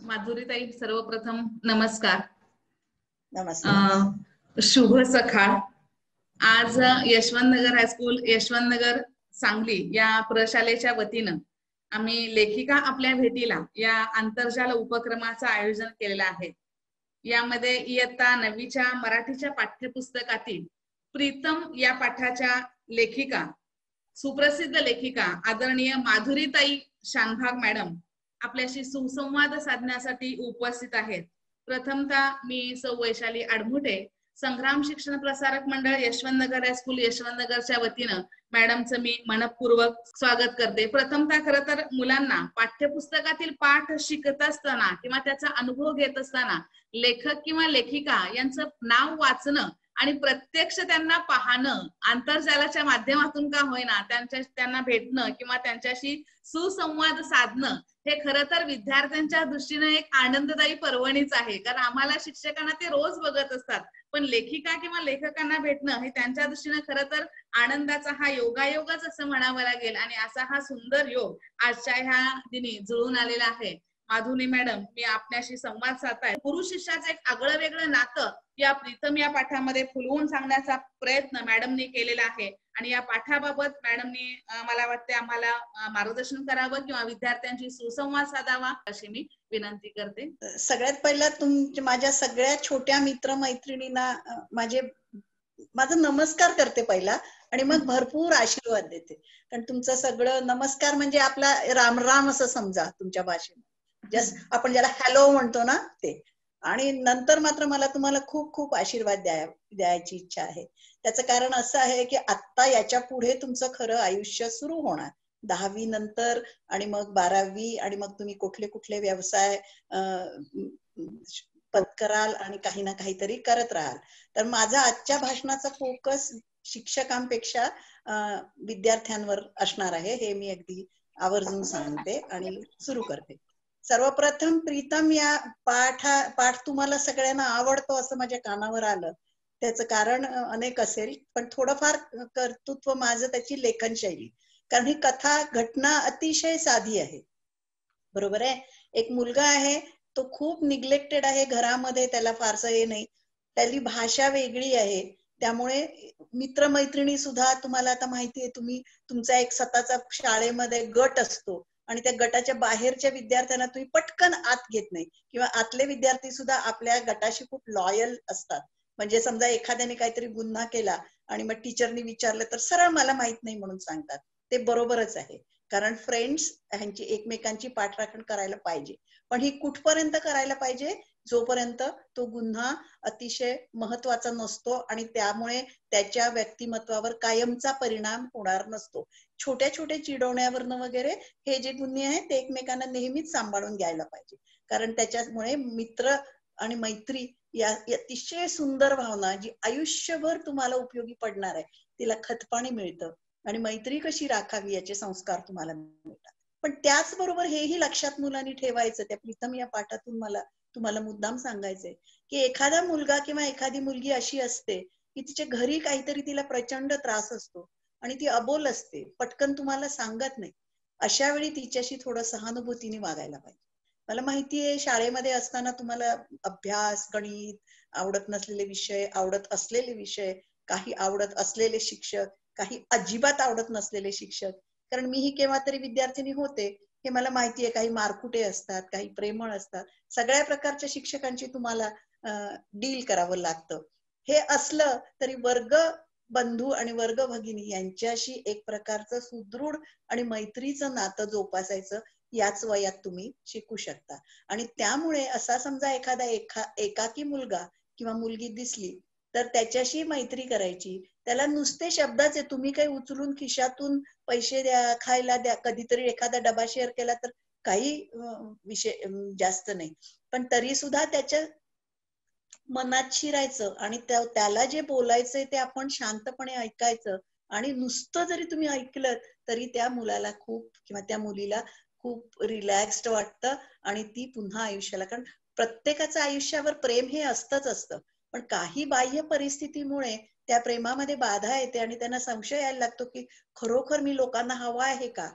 माधुरीताई, सर्वप्रथम नमस्कार. नमस्कार. शुभ सकाळ. आज यशवंतनगर हायस्कूल, यशवंतनगर, सांगली या प्रशालेच्या वतीनं आम्ही लेखिका आपल्या भेटीला या आंतरजाल उपक्रमाचं आयोजन केलेलं आहे. यामध्ये इयत्ता 9वीच्या मराठीच्या पाठ्यपुस्तकातील प्रीतम या पाठाच्या लेखिका, सुप्रसिद्ध लेखिका आदरणीय माधुरीताई शानभाग मॅडम आपल्याशी सुसंवाद साधण्यासाठी उपस्थित आहेत. प्रथमतः मी सौ वैशाली आडमुठे, संग्राम शिक्षण प्रसारक मंडळ, यशवंतनगर हायस्कूल, यशवंतनगरच्या वतीनं मॅडमचं मी मनपूर्वक स्वागत करते. प्रथमतः खरं तर मुलांना पाठ्यपुस्तकातील पाठ शिकत असताना किंवा त्याचा अनुभव घेत असताना लेखक किंवा लेखिका यांचं नाव वाचणं आणि प्रत्यक्ष त्यांना पाहणं, आंतरजालाच्या माध्यमातून का होईना त्यांना भेटणं किंवा त्यांच्याशी सुसंवाद साधणं, हे खरं तर विद्यार्थ्यांच्या दृष्टीने एक आनंददायी पर्वणीच आहे. कारण आम्हाला शिक्षकांना ते रोज बघत असतात, पण लेखिका किंवा लेखकांना भेटणं हे त्यांच्या दृष्टीने खरं तर आनंदाचा हा योगायोगच असं म्हणावं लागेल. आणि असा हा सुंदर योग आजच्या ह्या दिनी जुळून आलेला आहे. माधुरी मॅडम, मी आपल्याशी संवाद साधताय. गुरु शिष्याचं एक आगळं वेगळं नातं या प्रीतम या पाठामध्ये फुलवून सांगण्याचा प्रयत्न मॅडमनी केलेला आहे. आणि या पाठाबाबत मॅडमनी मला वाटते आम्हाला मार्गदर्शन करावं किंवा विद्यार्थ्यांशी सुसंवाद साधावा अशी मी विनंती करते. सगळ्यात पहिला माझ्या सगळ्या छोट्या मित्र मैत्रिणींना माझा नमस्कार करते पहिला, आणि मग भरपूर आशीर्वाद देते. कारण तुमचं सगळं नमस्कार म्हणजे आपला राम राम असं समजा तुमच्या भाषेत. जस्ट आपण ज्याला हॅलो म्हणतो ना ते. आणि नंतर मात्र मला तुम्हाला खूप खूप आशीर्वाद द्यायची इच्छा आहे. त्याचं कारण असं आहे की आता याच्या पुढे तुमचं खरं आयुष्य सुरू होणार 10वी नंतर, आणि मग 12वी, आणि मग तुम्ही कुठले कुठले व्यवसाय पत्कराल आणि काही ना काहीतरी करत राहाल. तर माझा आजच्या भाषणाचा फोकस शिक्षकांपेक्षा विद्यार्थ्यांवर असणार आहे, हे मी अगदी आवर्जून सांगते आणि सुरू करते. सर्वप्रथम प्रीतम या पाठ तुम्हाला सगळ्यांना आवडतो असं माझ्या कानावर आलं. त्याचं कारण अनेक असेल, पण थोडंफार कर्तृत्व माझं त्याची लेखन शैली. कारण ही कथा घटना अतिशय साधी आहे, बरोबर आहे. एक मुलगा आहे, तो खूप निग्लेक्टेड आहे घरामध्ये, त्याला फारसं हे नाही, त्याची भाषा वेगळी आहे. त्यामुळे मित्रमैत्रिणी सुद्धा, तुम्हाला आता माहिती आहे, तुमचा एक स्वतःचा शाळेमध्ये गट असतो आणि त्या गटाच्या बाहेरच्या विद्यार्थ्यांना तुम्ही पटकन आत घेत नाही, किंवा आतले विद्यार्थी सुद्धा आपल्या गटाशी खूप लॉयल असतात. म्हणजे समजा एखाद्याने काहीतरी गुन्हा केला आणि मग टीचरनी विचारलं तर सरळ मला माहित नाही म्हणून सांगतात. ते बरोबरच आहे, कारण फ्रेंड्स ह्यांची एकमेकांची पाठराखण करायला पाहिजे. पण ही कुठपर्यंत करायला पाहिजे? जोपर्यंत तो गुन्हा अतिशय महत्वाचा नसतो आणि त्यामुळे त्याच्या व्यक्तिमत्वावर कायमचा परिणाम होणार नसतो. छोट्या छोट्या चिडवण्यावरनं वगैरे हे जे गुन्हे आहेत ते एकमेकांना नेहमीच सांभाळून घ्यायला पाहिजे. कारण त्याच्यामुळे मित्र आणि मैत्री या अतिशय सुंदर भावना, जी आयुष्यभर तुम्हाला उपयोगी पडणार आहे, तिला खतपाणी मिळतं. आणि मैत्री कशी राखावी याचे संस्कार तुम्हाला मिळतात. पण त्याचबरोबर हेही लक्षात मुलांनी ठेवायचं. त्या प्रीतम या पाठातून मला तुम्हाला मुद्दाम सांगायचंय की एखादा मुलगा किंवा एखादी मुलगी अशी असते की तिच्या घरी काहीतरी तिला प्रचंड त्रास असतो आणि ती अबोल असते, पटकन तुम्हाला सांगत नाही. अशा वेळी तिच्याशी थोडं सहानुभूतीने वागायला पाहिजे. मला माहितीये शाळेमध्ये असताना तुम्हाला अभ्यास, गणित, आवडत नसलेले विषय, आवडत असलेले विषय, काही आवडत असलेले शिक्षक, काही अजिबात आवडत नसलेले शिक्षक. कारण मीही केव्हा तरी विद्यार्थिनी होते, हे मला माहितीये. काही मारकुटे असतात, काही प्रेमळ असतात. सगळ्या प्रकारच्या शिक्षकांची तुम्हाला डील करावं लागतं. हे असलं तरी वर्ग बंधू आणि वर्ग भगिनी यांच्याशी एक प्रकारचं सुदृढ आणि मैत्रीचं नातं जोपासायचं याच वयात तुम्ही शिकू शकता. आणि त्यामुळे असा समजा एखादा एकाकी मुलगा किंवा मुलगी दिसली तर त्याच्याशी मैत्री करायची. त्याला नुसते शब्दाचे, तुम्ही काही उचलून खिशातून पैसे द्या, खायला द्या, कधीतरी एखादा डबा शेअर केला तर काही विषय जास्त नाही, पण तरी सुद्धा त्याच्या मनात शिरायचं आणि त्याला जे बोलायचंय ते आपण शांतपणे ऐकायचं. आणि नुसतं जरी तुम्ही ऐकलं तरी त्या मुलाला खूप किंवा त्या मुलीला खूप रिलॅक्स्ड वाटतं आणि ती पुन्हा आयुष्याला, कारण प्रत्येकाचं आयुष्यावर प्रेम हे असतं, पण काही बाह्य परिस्थितीमुळे त्या प्रेमामध्ये बाधा येते आणि त्यांना संशय यायला लागतो की खरोखर मी लोकांना हवा आहे का.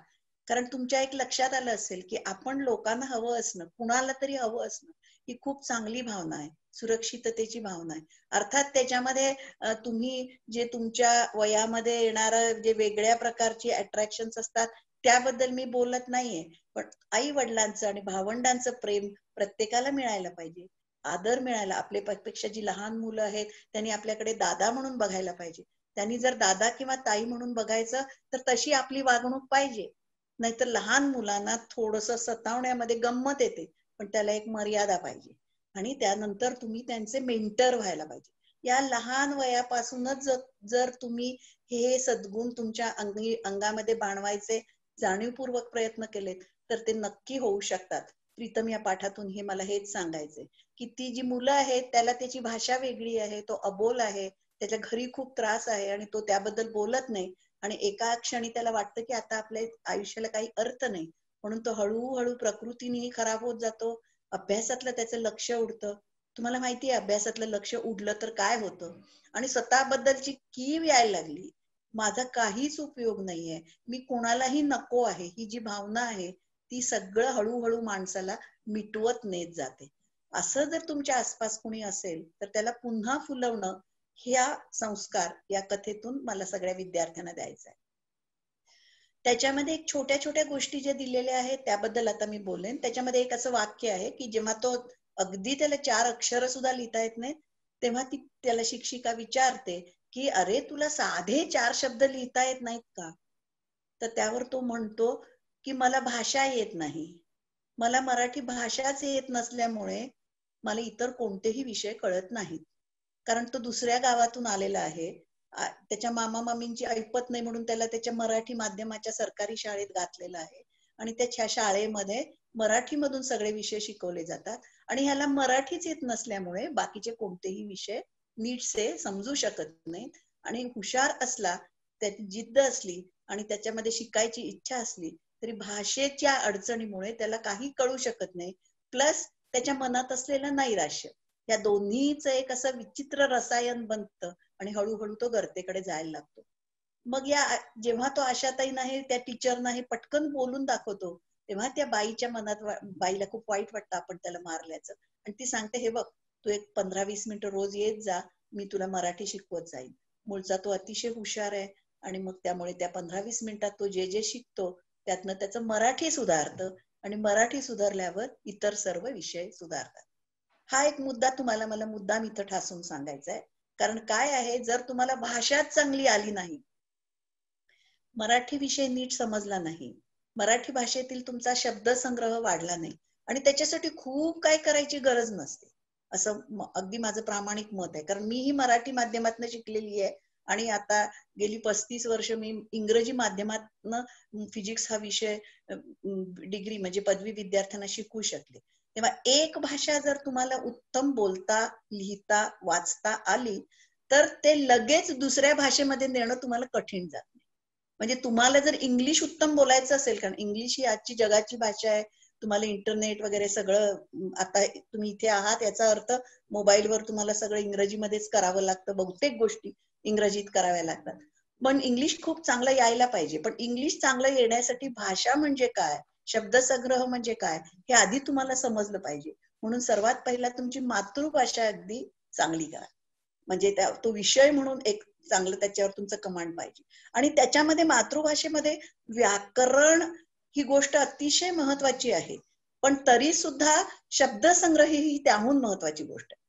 कारण तुमच्या एक लक्षात आलं असेल की आपण लोकांना हवं असणं, कुणाला तरी हवं असणं, ही खूप चांगली भावना आहे, सुरक्षिततेची भावना आहे. अर्थात त्याच्यामध्ये तुम्ही जे तुमच्या वयामध्ये येणारं जे वेगळ्या प्रकारची अट्रॅक्शन्स असतात त्याबद्दल मी बोलत नाहीये, पण आई वडिलांचं आणि भावंडांचं प्रेम प्रत्येकाला मिळायला पाहिजे, आदर मिळायला. आपल्यापेक्षा जी लहान मुलं आहेत त्यांनी आपल्याकडे दादा म्हणून बघायला पाहिजे. त्यांनी जर दादा किंवा ताई म्हणून बघायचं तर तशी आपली वागणूक पाहिजे. नाहीतर लहान मुलांना थोडस सतावण्यामध्ये गंमत येते, पण त्याला एक मर्यादा पाहिजे. आणि त्यानंतर तुम्ही त्यांचे मेंटर व्हायला पाहिजे. या लहान वयापासूनच जर तुम्ही हे सद्गुण तुमच्या अंगामध्ये बाणवायचे जाणीवपूर्वक प्रयत्न केलेत तर ते नक्की होऊ शकतात. प्रीतम, या पाठातून हे मला हेच सांगायचंय की ती जी मुलं आहेत त्याला त्याची भाषा वेगळी आहे, तो अबोल आहे, त्याच्या घरी खूप त्रास आहे आणि तो त्याबद्दल बोलत नाही. आणि एका क्षणी त्याला वाटतं की आता आपल्या आयुष्याला काही अर्थ नाही, म्हणून तो हळूहळू प्रकृतीनेही खराब होत जातो. अभ्यासातलं त्याचं लक्ष उडतं. तुम्हाला माहितीये अभ्यासातलं लक्ष उडलं तर काय होतं. आणि स्वतःबद्दलची कीव यायला लागली, माझा काहीच उपयोग नाहीये, मी कोणालाही नको आहे, ही जी भावना आहे ती सगळं हळूहळू माणसाला मिटवत नेत जाते. असं जर तुमच्या आसपास कोणी असेल तर त्याला पुन्हा फुलवणं, ह्या संस्कार या कथेतून मला सगळ्या विद्यार्थ्यांना द्यायचा आहे. त्याच्यामध्ये एक छोट्या छोट्या गोष्टी ज्या दिलेल्या आहेत त्याबद्दल आता मी बोलेन. त्याच्यामध्ये एक असं वाक्य आहे की जेव्हा तो अगदी त्याला 4 अक्षर सुद्धा लिहिता येत नाही, तेव्हा त्याला शिक्षिका विचारते की अरे तुला साधे 4 शब्द लिहिता येत नाहीत का? तर त्यावर तो म्हणतो की मला भाषा येत नाही, मला मराठी भाषाच येत नसल्यामुळे मला इतर कोणतेही विषय कळत नाहीत. कारण तो दुसऱ्या गावातून आलेला आहे, त्याच्या मामा मामींची ऐपत नाही म्हणून त्याला त्याच्या मराठी माध्यमाच्या सरकारी शाळेत घातलेलं आहे आणि त्याच्या शाळेमध्ये मराठीमधून सगळे विषय शिकवले जातात आणि ह्याला मराठीच येत नसल्यामुळे बाकीचे कोणतेही विषय नीटसे समजू शकत नाहीत. आणि हुशार असला, त्याची जिद्द असली आणि त्याच्यामध्ये शिकायची इच्छा असली तरी भाषेच्या अडचणीमुळे त्याला काही कळू शकत नाही. प्लस त्याच्या मनात असलेलं नैराश्य, या दोन्हीचं एक असं विचित्र रसायन बनतं आणि हळूहळू तो गर्तेकडे जायला लागतो. मग जेव्हा तो आशाताई नाही त्या टीचर नाही पटकन बोलून दाखवतो तेव्हा त्या बाईच्या मनात, बाईला खूप वाईट वाटतं आपण त्याला मारल्याचं, आणि ती सांगते हे बघ तू एक 15-20 मिनिटं रोज येत जा, मी तुला मराठी शिकवत जाईन. मूळचा तो अतिशय हुशार आहे आणि मग त्यामुळे त्या 15-20 मिनिटात तो जे जे शिकतो त्यातनं त्याचं मराठी सुधारतं आणि मराठी सुधारल्यावर इतर सर्व विषय सुधारतात. हा एक मुद्दा तुम्हाला मला मुद्दाम इथं ठासून सांगायचा आहे. कारण काय आहे, जर तुम्हाला भाषाच चांगली आली नाही, मराठी विषय नीट समजला नाही, मराठी भाषेतील तुमचा शब्दसंग्रह वाढला नाही, आणि त्याच्यासाठी खूप काय करायची गरज नसते, असं अगदी माझं प्रामाणिक मत आहे. कारण मीही मराठी माध्यमातून शिकलेली आहे आणि आता गेली 35 वर्ष मी इंग्रजी माध्यमातून फिजिक्स हा विषय डिग्री म्हणजे पदवी विद्यार्थ्यांना शिकवू शकले. तेव्हा एक भाषा जर तुम्हाला उत्तम बोलता, लिहिता, वाचता आली तर ते लगेच दुसऱ्या भाषेमध्ये नेणं तुम्हाला कठीण जात नाही. म्हणजे तुम्हाला जर इंग्लिश उत्तम बोलायचं असेल, कारण इंग्लिश ही आजची जगाची भाषा आहे, तुम्हाला इंटरनेट वगैरे सगळं, आता तुम्ही इथे आहात याचा अर्थ मोबाईलवर तुम्हाला सगळं इंग्रजीमध्येच करावं लागतं, बहुतेक गोष्टी इंग्रजीत कराव्या लागतात. पण इंग्लिश खूप चांगलं यायला पाहिजे. पण इंग्लिश चांगलं येण्यासाठी भाषा म्हणजे काय, शब्दसंग्रह म्हणजे काय, हे आधी तुम्हाला समजलं पाहिजे. म्हणून सर्वात पहिला तुमची मातृभाषा अगदी चांगली करा, म्हणजे तो विषय म्हणून एक चांगलं त्याच्यावर तुमचं कमांड पाहिजे. आणि त्याच्यामध्ये मातृभाषेमध्ये व्याकरण ही गोष्ट अतिशय महत्वाची आहे, पण तरी सुद्धा शब्दसंग्रह ही त्याहून महत्वाची गोष्ट आहे.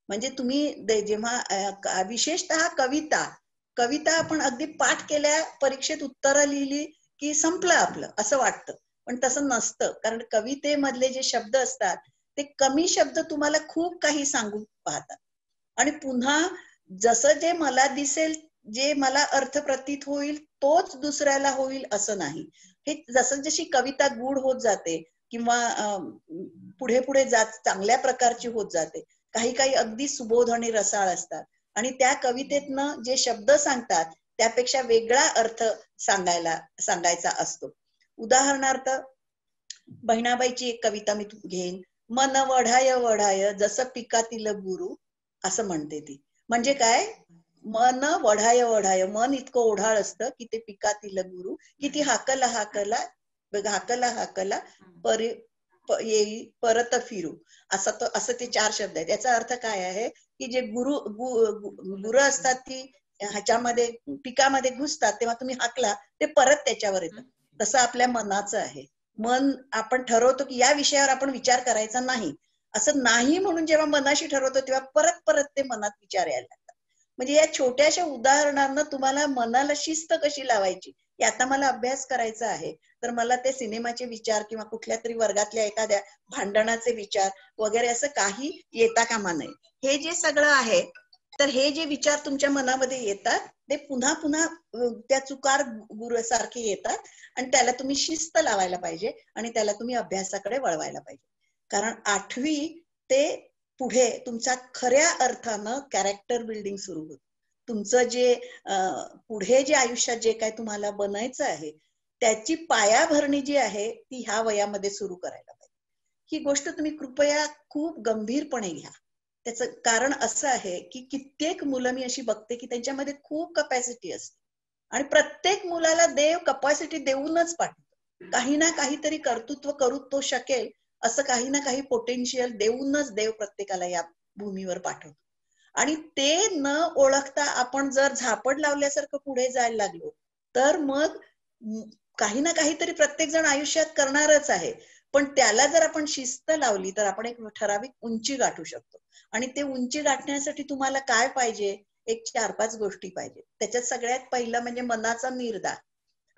म्हणजे तुम्ही जेव्हा विशेषतः कविता आपण अगदी पाठ केल्या, परीक्षेत उत्तरं लिहिली की संपलं आपलं असं वाटतं, पण तसं नसतं. कारण कवितेमधले जे शब्द असतात ते कमी शब्द तुम्हाला खूप काही सांगू पाहतात. आणि पुन्हा जसं जे मला दिसेल, जे मला अर्थ प्रतीत होईल तोच दुसऱ्याला होईल असं नाही. हे जसं जशी कविता गूढ होत जाते किंवा पुढे पुढे जात चांगल्या प्रकारची होत जाते, काही काही अगदी सुबोध आणि रसाळ असतात आणि त्या कवितेतनं जे शब्द सांगतात त्यापेक्षा वेगळा अर्थ सांगायचा असतो. उदाहरणार्थ बहिणाबाईची एक कविता मी घेईन. मन वढाय वढाय जसं पिकातील गुरु, असं म्हणते ती. म्हणजे काय, मन वढाय वढाय, मन इतकं ओढाळ असतं की ते पिकातील गुरु, किती हाकला हाकला हाकला येई परत फिरू, असं ते 4 शब्द आहेत. याचा अर्थ काय आहे की जे गुरु असतात ती ह्याच्यामध्ये पिकामध्ये घुसतात, तेव्हा तुम्ही हाकला ते परत त्याच्यावर येतात. तसं आपल्या मनाचं आहे. मन आपण ठरवतो की या विषयावर आपण विचार करायचा नाही, असं नाही म्हणून जेव्हा मनाशी ठरवतो तेव्हा परत परत ते मनात विचार यायला लागतात. म्हणजे या छोट्याशा उदाहरणांना तुम्हाला मनाला शिस्त कशी लावायची हे आता मला अभ्यास करायचा आहे. तर मला ते सिनेमाचे विचार किंवा कुठल्या तरी वर्गातल्या एखाद्या भांडणाचे विचार वगैरे असं काही येता कामा नये. हे जे सगळं आहे, तर हे जे विचार तुमच्या मनामध्ये येतात ते पुन्हा पुन्हा त्या चुकार गुरुसारखे येतात आणि त्याला तुम्ही शिस्त लावायला पाहिजे आणि त्याला तुम्ही अभ्यासाकडे वळवायला पाहिजे. कारण 8वी ते पुढे तुमचा खऱ्या अर्थानं कॅरेक्टर बिल्डिंग सुरू होतं. तुमचं जे पुढे जे आयुष्यात जे काय तुम्हाला बनायचं आहे त्याची पायाभरणी जी आहे ती ह्या वयामध्ये सुरू करायला पाहिजे. ही गोष्ट तुम्ही कृपया खूप गंभीरपणे घ्या. त्याचं कारण असं आहे की कित्येक मुलं मी अशी बघते की त्यांच्यामध्ये खूप कपॅसिटी असते आणि प्रत्येक मुलाला देव कपॅसिटी देऊनच पाठवतो. काही ना काहीतरी कर्तृत्व करू तो शकेल असं काही ना काही पोटेन्शियल देऊनच देव प्रत्येकाला या भूमीवर पाठवतो. आणि ते न ओळखता आपण जर झापड लावल्यासारखं पुढे जायला लागलो तर मग काही ना काहीतरी प्रत्येक जण आयुष्यात करणारच आहे. पण त्याला जर आपण शिस्त लावली तर आपण एक ठराविक उंची गाठू शकतो. आणि ते उंची गाठण्यासाठी तुम्हाला काय पाहिजे, एक 4-5 गोष्टी पाहिजे. त्याच्यात सगळ्यात पहिलं म्हणजे मनाचा निर्धार,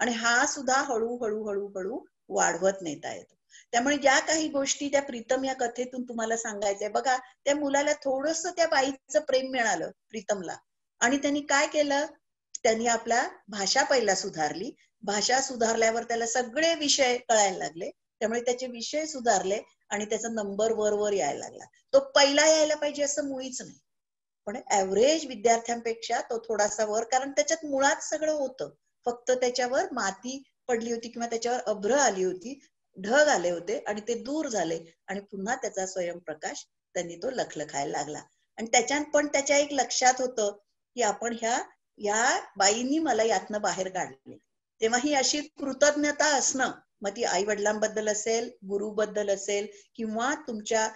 आणि हा सुद्धा हळूहळू हळूहळू वाढवत नेता येतो. त्यामुळे ज्या काही गोष्टी त्या प्रीतम या कथेतून तुम्हाला सांगायचंय बघा, त्या मुलाला थोडंसं त्या बाईचं प्रेम मिळालं प्रीतमला, आणि त्यांनी काय केलं, त्यांनी आपला भाषा पहिला सुधारली. भाषा सुधारल्यावर त्याला सगळे विषय कळायला लागले, त्यामुळे त्याचे विषय सुधारले आणि त्याचा नंबर वर यायला लागला. तो पहिला यायला पाहिजे असं मुळीच नाही, पण ऍव्हरेज विद्यार्थ्यांपेक्षा तो थोडासा वर, कारण त्याच्यात मुळात सगळं होतं, फक्त त्याच्यावर माती पडली होती किंवा त्याच्यावर अभ्र आली होती, ढग आले होते आणि ते दूर झाले आणि पुन्हा त्याचा स्वयंप्रकाश त्यांनी तो लखलखायला लागला. आणि त्याच्यात पण त्याच्या एक लक्षात होतं की आपण ह्या बाईंनी मला यातनं बाहेर काढले. तेव्हा ही अशी कृतज्ञता असणं, मग ती आई वडिलांबद्दल असेल, गुरुबद्दल असेल, किंवा तुमच्या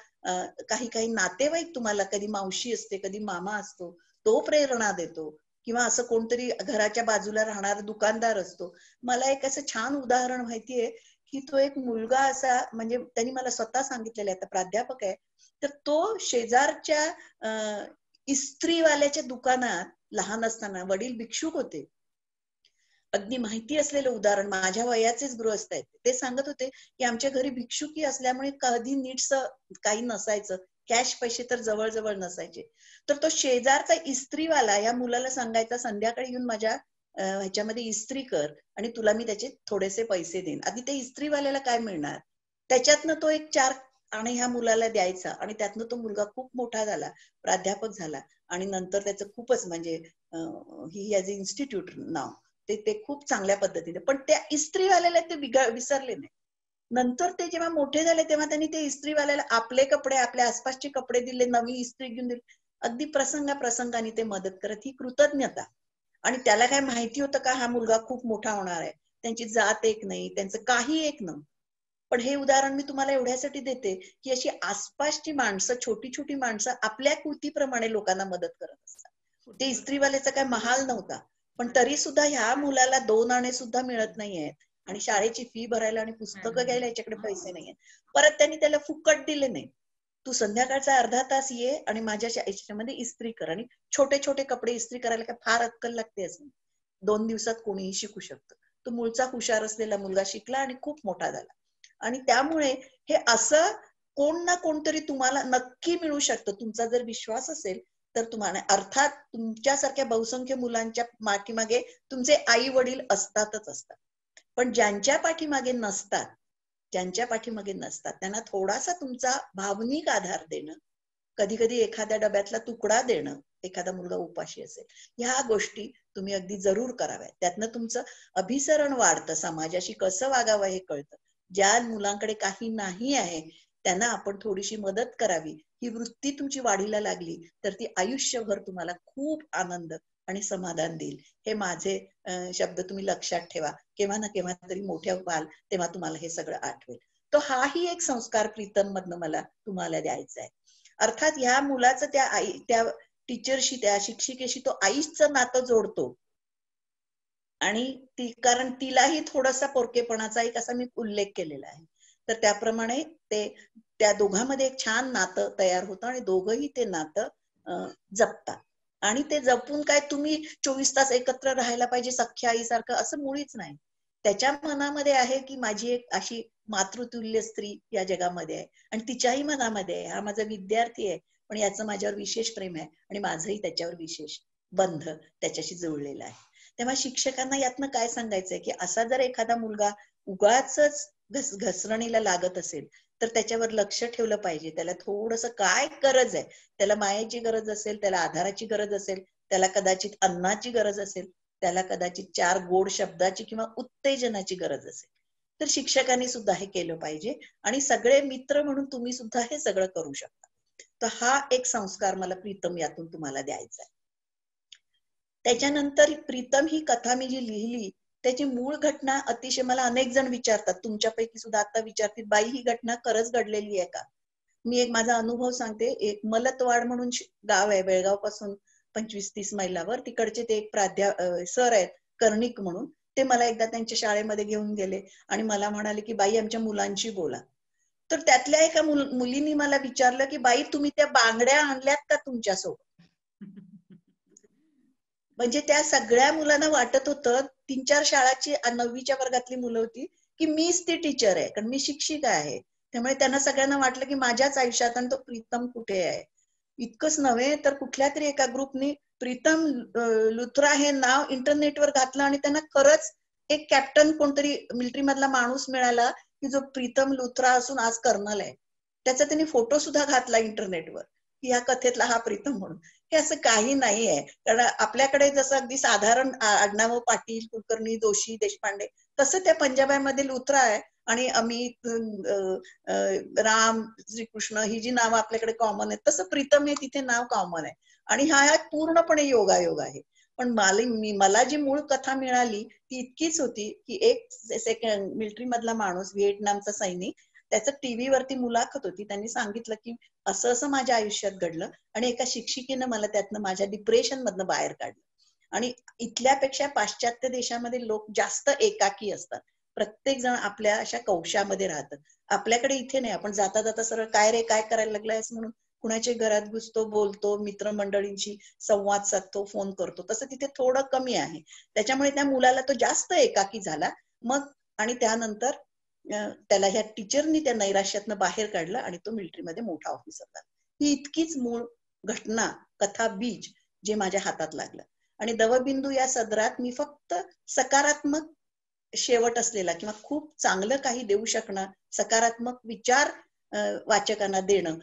काही काही नातेवाईक, तुम्हाला कधी मावशी असते, कधी मामा असतो, तो प्रेरणा देतो, किंवा असं कोणतरी घराच्या बाजूला राहणारा दुकानदार असतो. मला एक असं छान उदाहरण माहितीये की तो एक मुलगा असा, म्हणजे त्यांनी मला स्वतः सांगितलेलं आहे, आता प्राध्यापक आहे, तर तो शेजारच्या इस्त्रीवाल्याच्या दुकानात लहान असताना, वडील भिक्षुक होते, अगदी माहिती असलेलं उदाहरण, माझ्या वयाचेच गृहस्थ आहेत, ते सांगत होते की आमच्या घरी भिक्षुकी असल्यामुळे कधी नीटसं काही नसायचं, कॅश पैसे तर जवळजवळ नसायचे. तर तो शेजारचा इस्त्रीवाला या मुलाला सांगायचा, संध्याकाळी येऊन माझ्या ह्याच्यामध्ये इस्त्री कर आणि तुला मी त्याचे थोडेसे पैसे देईन. आधी ते इस्त्रीवाल्याला काय मिळणार, त्याच्यातनं तो एक 4 आणि ह्या मुलाला द्यायचा, आणि त्यातनं तो मुलगा खूप मोठा झाला, प्राध्यापक झाला, आणि नंतर त्याचं खूपच म्हणजे ही हॅज इन्स्टिट्यूट नाव, ते खूप चांगल्या पद्धतीने. पण त्या इस्त्रीवाल्याला ते विसरले नाही. नंतर ते जेव्हा मोठे झाले तेव्हा त्यांनी ते इस्त्रीवाल्याला आपले कपडे, आपल्या आसपासचे कपडे दिले, नवी इस्त्री घेऊन दिली, अगदी प्रसंगाप्रसंगाने ते मदत करत, ही कृतज्ञता. आणि त्याला काय माहिती होतं का हा मुलगा खूप मोठा होणार आहे, त्यांची जात एक नाही, त्यांचं काही एक नव्हतं. पण हे उदाहरण मी तुम्हाला एवढ्यासाठी देते की अशी आसपासची माणसं, छोटी छोटी माणसं आपल्या कृतीप्रमाणे लोकांना मदत करत असतात. ते इस्त्रीवाल्याचा काय महाल नव्हता, पण तरी सुद्धा ह्या मुलाला 2 आणे सुद्धा मिळत नाहीयेत, आणि शाळेची फी भरायला आणि पुस्तकं घ्यायला याच्याकडे पैसे नाहीयेत. परत त्यांनी त्याला फुकट दिले नाही, तू संध्याकाळचा अर्धा तास ये आणि माझ्या याच्यामध्ये इस्त्री कर, आणि छोटे छोटे कपडे इस्त्री करायला काय फार अक्कल लागते असं, 2 दिवसात कोणीही शिकू शकतं. तो मूळचा हुशार असलेला मुलगा शिकला आणि खूप मोठा झाला. आणि त्यामुळे हे असं कोण ना कोणतरी तुम्हाला नक्की मिळू शकतं, तुमचा जर विश्वास असेल तर. तुम्हाला अर्थात तुमच्यासारख्या बहुसंख्य मुलांच्या पाठीमागे तुमचे आई वडील असतातच असतात, पण ज्यांच्या पाठीमागे नसतात, त्यांना थोडासा तुमचा भावनिक आधार देणं, कधी कधी एखाद्या डब्यातला तुकडा देणं, एखादा मुलगा उपाशी असेल, ह्या गोष्टी तुम्ही अगदी जरूर कराव्या. त्यातनं तुमचं अभिसरण वाढतं, समाजाशी कसं वागावं हे कळतं. ज्या मुलांकडे काही नाही आहे त्यांना आपण थोडीशी मदत करावी, ही वृत्ती तुमची वाढीला लागली तर ती आयुष्यभर तुम्हाला खूप आनंद आणि समाधान देईल. हे माझे शब्द तुम्ही लक्षात ठेवा. केव्हा ना केव्हा तरी मोठ्या व्हाल तेव्हा तुम्हाला हे सगळं आठवेल. तो हाही एक संस्कार प्रीतम मधनं मला तुम्हाला द्यायचा आहे. अर्थात ह्या मुलाचं त्या टीचरशी, त्या शिक्षिकेशी तो आईचं नातं जोडतो. आणि कारण तिलाही थोडासा पोरकेपणाचा एक असा मी उल्लेख केलेला आहे. तर त्याप्रमाणे त्या दोघांमध्ये एक छान नातं तयार होतं आणि दोघंही ते नातं जपतात. आणि ते जपून काय तुम्ही 24 तास एकत्र राहायला पाहिजे सख्या आईसारखं असं मुळीच नाही. त्याच्या मनामध्ये आहे की माझी एक अशी मातृतुल्य स्त्री या जगामध्ये आहे आणि तिच्याही मनामध्ये आहे हा माझा विद्यार्थी आहे, पण याचं माझ्यावर विशेष प्रेम आहे आणि माझंही त्याच्यावर विशेष बंध त्याच्याशी जुळलेला आहे. तेव्हा शिक्षकांना यातनं काय सांगायचंय की असा जर एखादा मुलगा उगाचच घसरणीला लागत असेल तर त्याच्यावर लक्ष ठेवलं पाहिजे. त्याला थोडंसं काय गरज आहे, त्याला मायेची गरज असेल, त्याला आधाराची गरज असेल, त्याला कदाचित अन्नाची गरज असेल, त्याला कदाचित 4 गोड शब्दाची किंवा उत्तेजनाची गरज असेल, तर शिक्षकांनी सुद्धा हे केलं पाहिजे. आणि सगळे मित्र म्हणून तुम्ही सुद्धा हे सगळं करू शकता. तर हा एक संस्कार मला प्रीतम यातून तुम्हाला द्यायचा आहे. त्याच्यानंतर प्रीतम ही कथा मी जी लिहिली त्याची मूळ घटना अतिशय मला अनेक जण विचारतात, तुमच्यापैकी सुद्धा आता विचारतील, बाई ही घटना खरंच घडलेली आहे का? मी एक माझा अनुभव सांगते. एक मलतवाड म्हणून गाव आहे बेळगाव पासून 25-30 मैलावर. तिकडचे ते एक सर आहेत कर्णिक म्हणून. ते मला एकदा त्यांच्या शाळेमध्ये घेऊन गेले आणि मला म्हणाले की बाई आमच्या मुलांशी बोला. तर त्यातल्या एका मुलीने मला विचारलं की बाई तुम्ही त्या बांगड्या आणल्यात का तुमच्यासोबत? म्हणजे त्या सगळ्या मुलांना वाटत होतं, 3-4 शाळाची 9वीच्या वर्गातली मुलं होती की मीच ती टीचर आहे, कारण मी शिक्षिका आहे. त्यामुळे त्यांना सगळ्यांना वाटलं की माझ्याच आयुष्यात आणि तो प्रीतम कुठे आहे. इतकंच नव्हे तर कुठल्या तरी एका ग्रुपनी प्रीतम लुथरा हे नाव इंटरनेटवर घातलं आणि त्यांना खरंच एक कॅप्टन कोणतरी मिलिटरी मधला माणूस मिळाला की जो प्रीतम लुथरा असून आज कर्नल आहे. त्याचा त्यांनी फोटो सुद्धा घातला इंटरनेटवर की ह्या कथेतला हा प्रीतम म्हणून. हे असं काही नाही आहे. कारण आपल्याकडे जसं अगदी साधारण आडनाव पाटील, कुलकर्णी, जोशी, देशपांडे, तसं त्या पंजाबामध्ये लुथरा आहे आणि अमित, राम, श्रीकृष्ण ही जी नावं आपल्याकडे कॉमन आहेत तसं प्रीतम हे तिथे नाव कॉमन आहे. आणि हा पूर्णपणे योगायोग आहे. पण मला जी मूळ कथा मिळाली ती इतकीच होती की एक मिलिटरी मधला माणूस, व्हिएटनामचा सैनिक, त्याचं टीव्ही वरती मुलाखत होती. त्यांनी सांगितलं की असं असं माझ्या आयुष्यात घडलं आणि एका शिक्षिकेनं मला त्यातनं माझ्या डिप्रेशन मधनं बाहेर काढलं. आणि इथल्यापेक्षा पाश्चात्य देशामध्ये लोक जास्त एकाकी असतात. प्रत्येक जण आपल्या अशा कौशामध्ये राहतात. आपल्याकडे इथे नाही. आपण जाता जाता सरळ काय रे काय करायला लागलायस म्हणून कुणाच्या घरात घुसतो, बोलतो, मित्रमंडळींशी संवाद साधतो, फोन करतो. तसं तिथे थोडं कमी आहे. त्याच्यामुळे त्या मुलाला तो जास्त एकाकी झाला. मग आणि त्यानंतर त्याला ह्या टीचरनी त्या नैराश्यातनं बाहेर काढलं आणि तो मिलिटरीमध्ये मोठा ऑफिसर झाला. ही इतकीच मूळ घटना, कथा बीज जे माझ्या हातात लागलं. आणि दवबिंदू या सदरात मी फक्त सकारात्मक शेवट असलेला किंवा खूप चांगलं काही देऊ शकणं, सकारात्मक विचार वाचकांना देणं,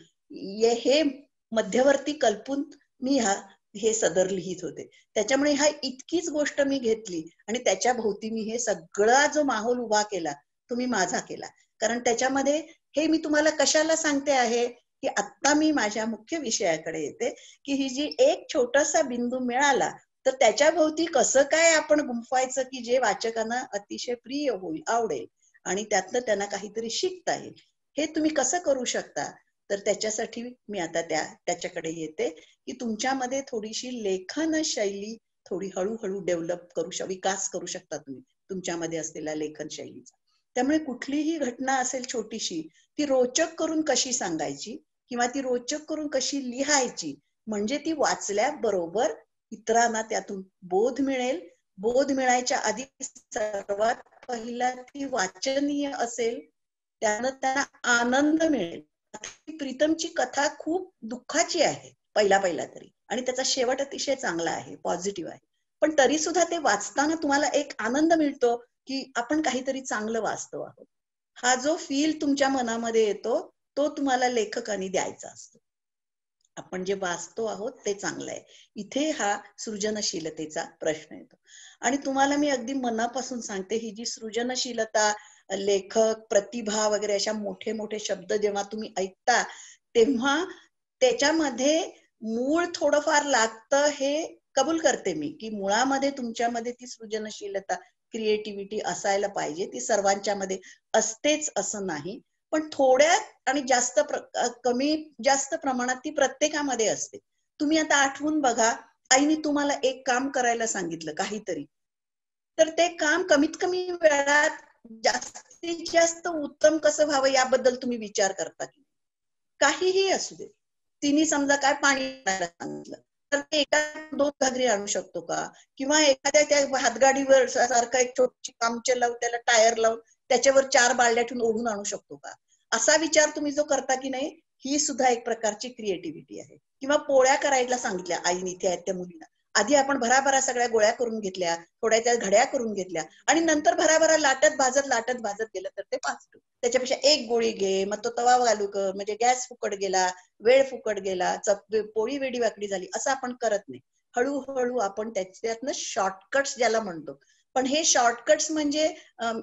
हे मध्यवर्ती कल्पून मी हे सदर लिहित होते. त्याच्यामुळे हा इतकीच गोष्ट मी घेतली आणि त्याच्या भोवती मी हे सगळा जो माहोल उभा केला तो मी माझा केला. कारण त्याच्यामध्ये हे मी तुम्हाला कशाला सांगते आहे की आता मी माझ्या मुख्य विषयाकडे येते की ही जी एक छोटासा बिंदू मिळाला तर त्याच्या भोवती कसं काय आपण गुंफायचं की जे वाचकांना अतिशय प्रिय होईल, आवडेल आणि त्यातनं त्यांना काहीतरी शिकता येईल. हे तुम्ही कसं करू शकता? तर त्याच्यासाठी मी आता त्याच्याकडे येते की तुमच्यामध्ये थोडीशी लेखन शैली थोडी हळूहळू डेव्हलप विकास करू शकता तुम्ही तुमच्यामध्ये असलेल्या लेखन शैलीचा. त्यामुळे कुठलीही घटना असेल छोटीशी ती रोचक करून कशी सांगायची किंवा ती रोचक करून कशी लिहायची म्हणजे ती वाचल्याबरोबर इतरांना त्यातून बोध मिळेल. बोध मिळायच्या आधी सर्वात पहिला ती वाचनीय असेल, त्यानं त्यांना आनंद मिळेल. प्रीतमची कथा खूप दुःखाची आहे पहिला तरी आणि त्याचा शेवट अतिशय चांगला आहे, पॉझिटिव्ह आहे. पण तरी सुद्धा ते वाचताना तुम्हाला एक आनंद मिळतो की आपण काहीतरी चांगलं वाचतो आहोत. हा जो फील तुमच्या मनामध्ये येतो तो तुम्हाला लेखकांनी द्यायचा असतो. आपण जे वाचतो आहोत ते चांगलं आहे. इथे हा सृजनशीलतेचा प्रश्न येतो. आणि तुम्हाला मी अगदी मनापासून सांगते, ही जी सृजनशीलता, लेखक, प्रतिभा वगैरे अशा मोठे मोठे शब्द जेव्हा तुम्ही ऐकता तेव्हा त्याच्यामध्ये मूळ थोडंफार लागतं हे कबूल करते मी की मुळामध्ये तुमच्यामध्ये ती सृजनशीलता, क्रिएटिव्हिटी असायला पाहिजे. ती सर्वांच्या मध्ये असतेच असं नाही, पण थोड्या आणि कमी जास्त प्रमाणात ती प्रत्येकामध्ये असते. तुम्ही आता आठवून बघा, आईने तुम्हाला एक काम करायला सांगितलं काहीतरी, तर ते काम कमीत कमी वेळात जास्तीत जास्त उत्तम कसं व्हावं याबद्दल तुम्ही विचार करता की काहीही असू दे. तिने समजा काय पाणी आणायला सांगितलं, तर ते एका 2 घागरी आणू शकतो का? किंवा एखाद्या त्या हातगाडीवर सारखा एक छोटी कामचे लावून त्याला टायर लावून त्याच्यावर 4 बालड्या ठेवून ओढून आणू शकतो का? असा विचार तुम्ही जो करता की नाही, ही सुद्धा एक प्रकारची क्रिएटिव्हिटी आहे. किंवा पोळ्या करायला सांगितल्या आईने इथे आहेत त्या मुलीला, आधी आपण भराभरा सगळ्या गोळ्या करून घेतल्या, थोड्या त्या घड्या करून घेतल्या आणि नंतर भराभरा लाटत भाजत गेलं तर ते पाचट. त्याच्यापेक्षा एक गोळी घे, मग तो तवा घालू कर, म्हणजे गॅस फुकट गेला, वेळ फुकट गेला, पोळी वेडी वाकडी झाली, असं आपण करत नाही. हळूहळू आपण त्याच्यातनं शॉर्टकट्स ज्याला म्हणतो. पण हे शॉर्टकट्स म्हणजे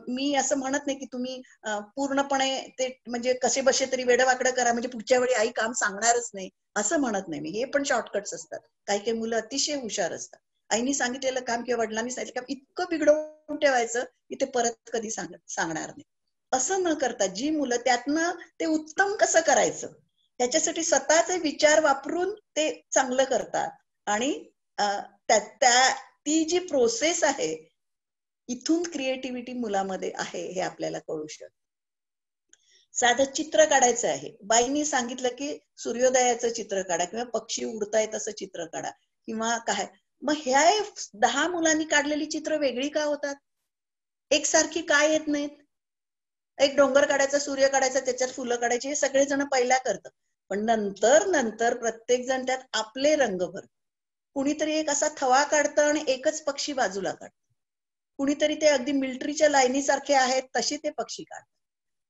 मी असं म्हणत नाही की तुम्ही पूर्णपणे ते म्हणजे कसे बसे तरी वेडवाकडं करा म्हणजे पुढच्या वेळी आई काम सांगणारच नाही, असं म्हणत नाही मी. हे पण शॉर्टकट्स असतात. काही काही मुलं अतिशय हुशार असतात. आईनी सांगितलेलं काम किंवा वडिलांनी सांगितलं काम इतकं बिघडवून ठेवायचं की ते परत कधी सांगणार नाही. असं न करता जी मुलं त्यातनं ते उत्तम कसं करायचं त्याच्यासाठी स्वतःचे विचार वापरून ते चांगलं करतात. आणि ती जी प्रोसेस आहे, इथून क्रिएटिव्हिटी मुलामध्ये आहे हे आपल्याला कळू शकतं. साधं चित्र काढायचं आहे, बाईंनी सांगितलं की सूर्योदयाचं चित्र काढा किंवा पक्षी उडतायत असं चित्र काढा किंवा काय, मग ह्या 10 मुलांनी काढलेली चित्र वेगळी का होतात? एकसारखी काय येत नाहीत? एक डोंगर काढायचा, सूर्य काढायचा, त्याच्यात फुलं काढायची, हे सगळेजण पहिला करतात. पण नंतर प्रत्येक जण त्यात आपले रंग भरतात. कुणीतरी एक असा थवा काढतं आणि एकच पक्षी बाजूला काढतं. कुणीतरी ते अगदी मिलिटरीच्या लाईनीसारखे आहेत तशी ते पक्षी काढतात.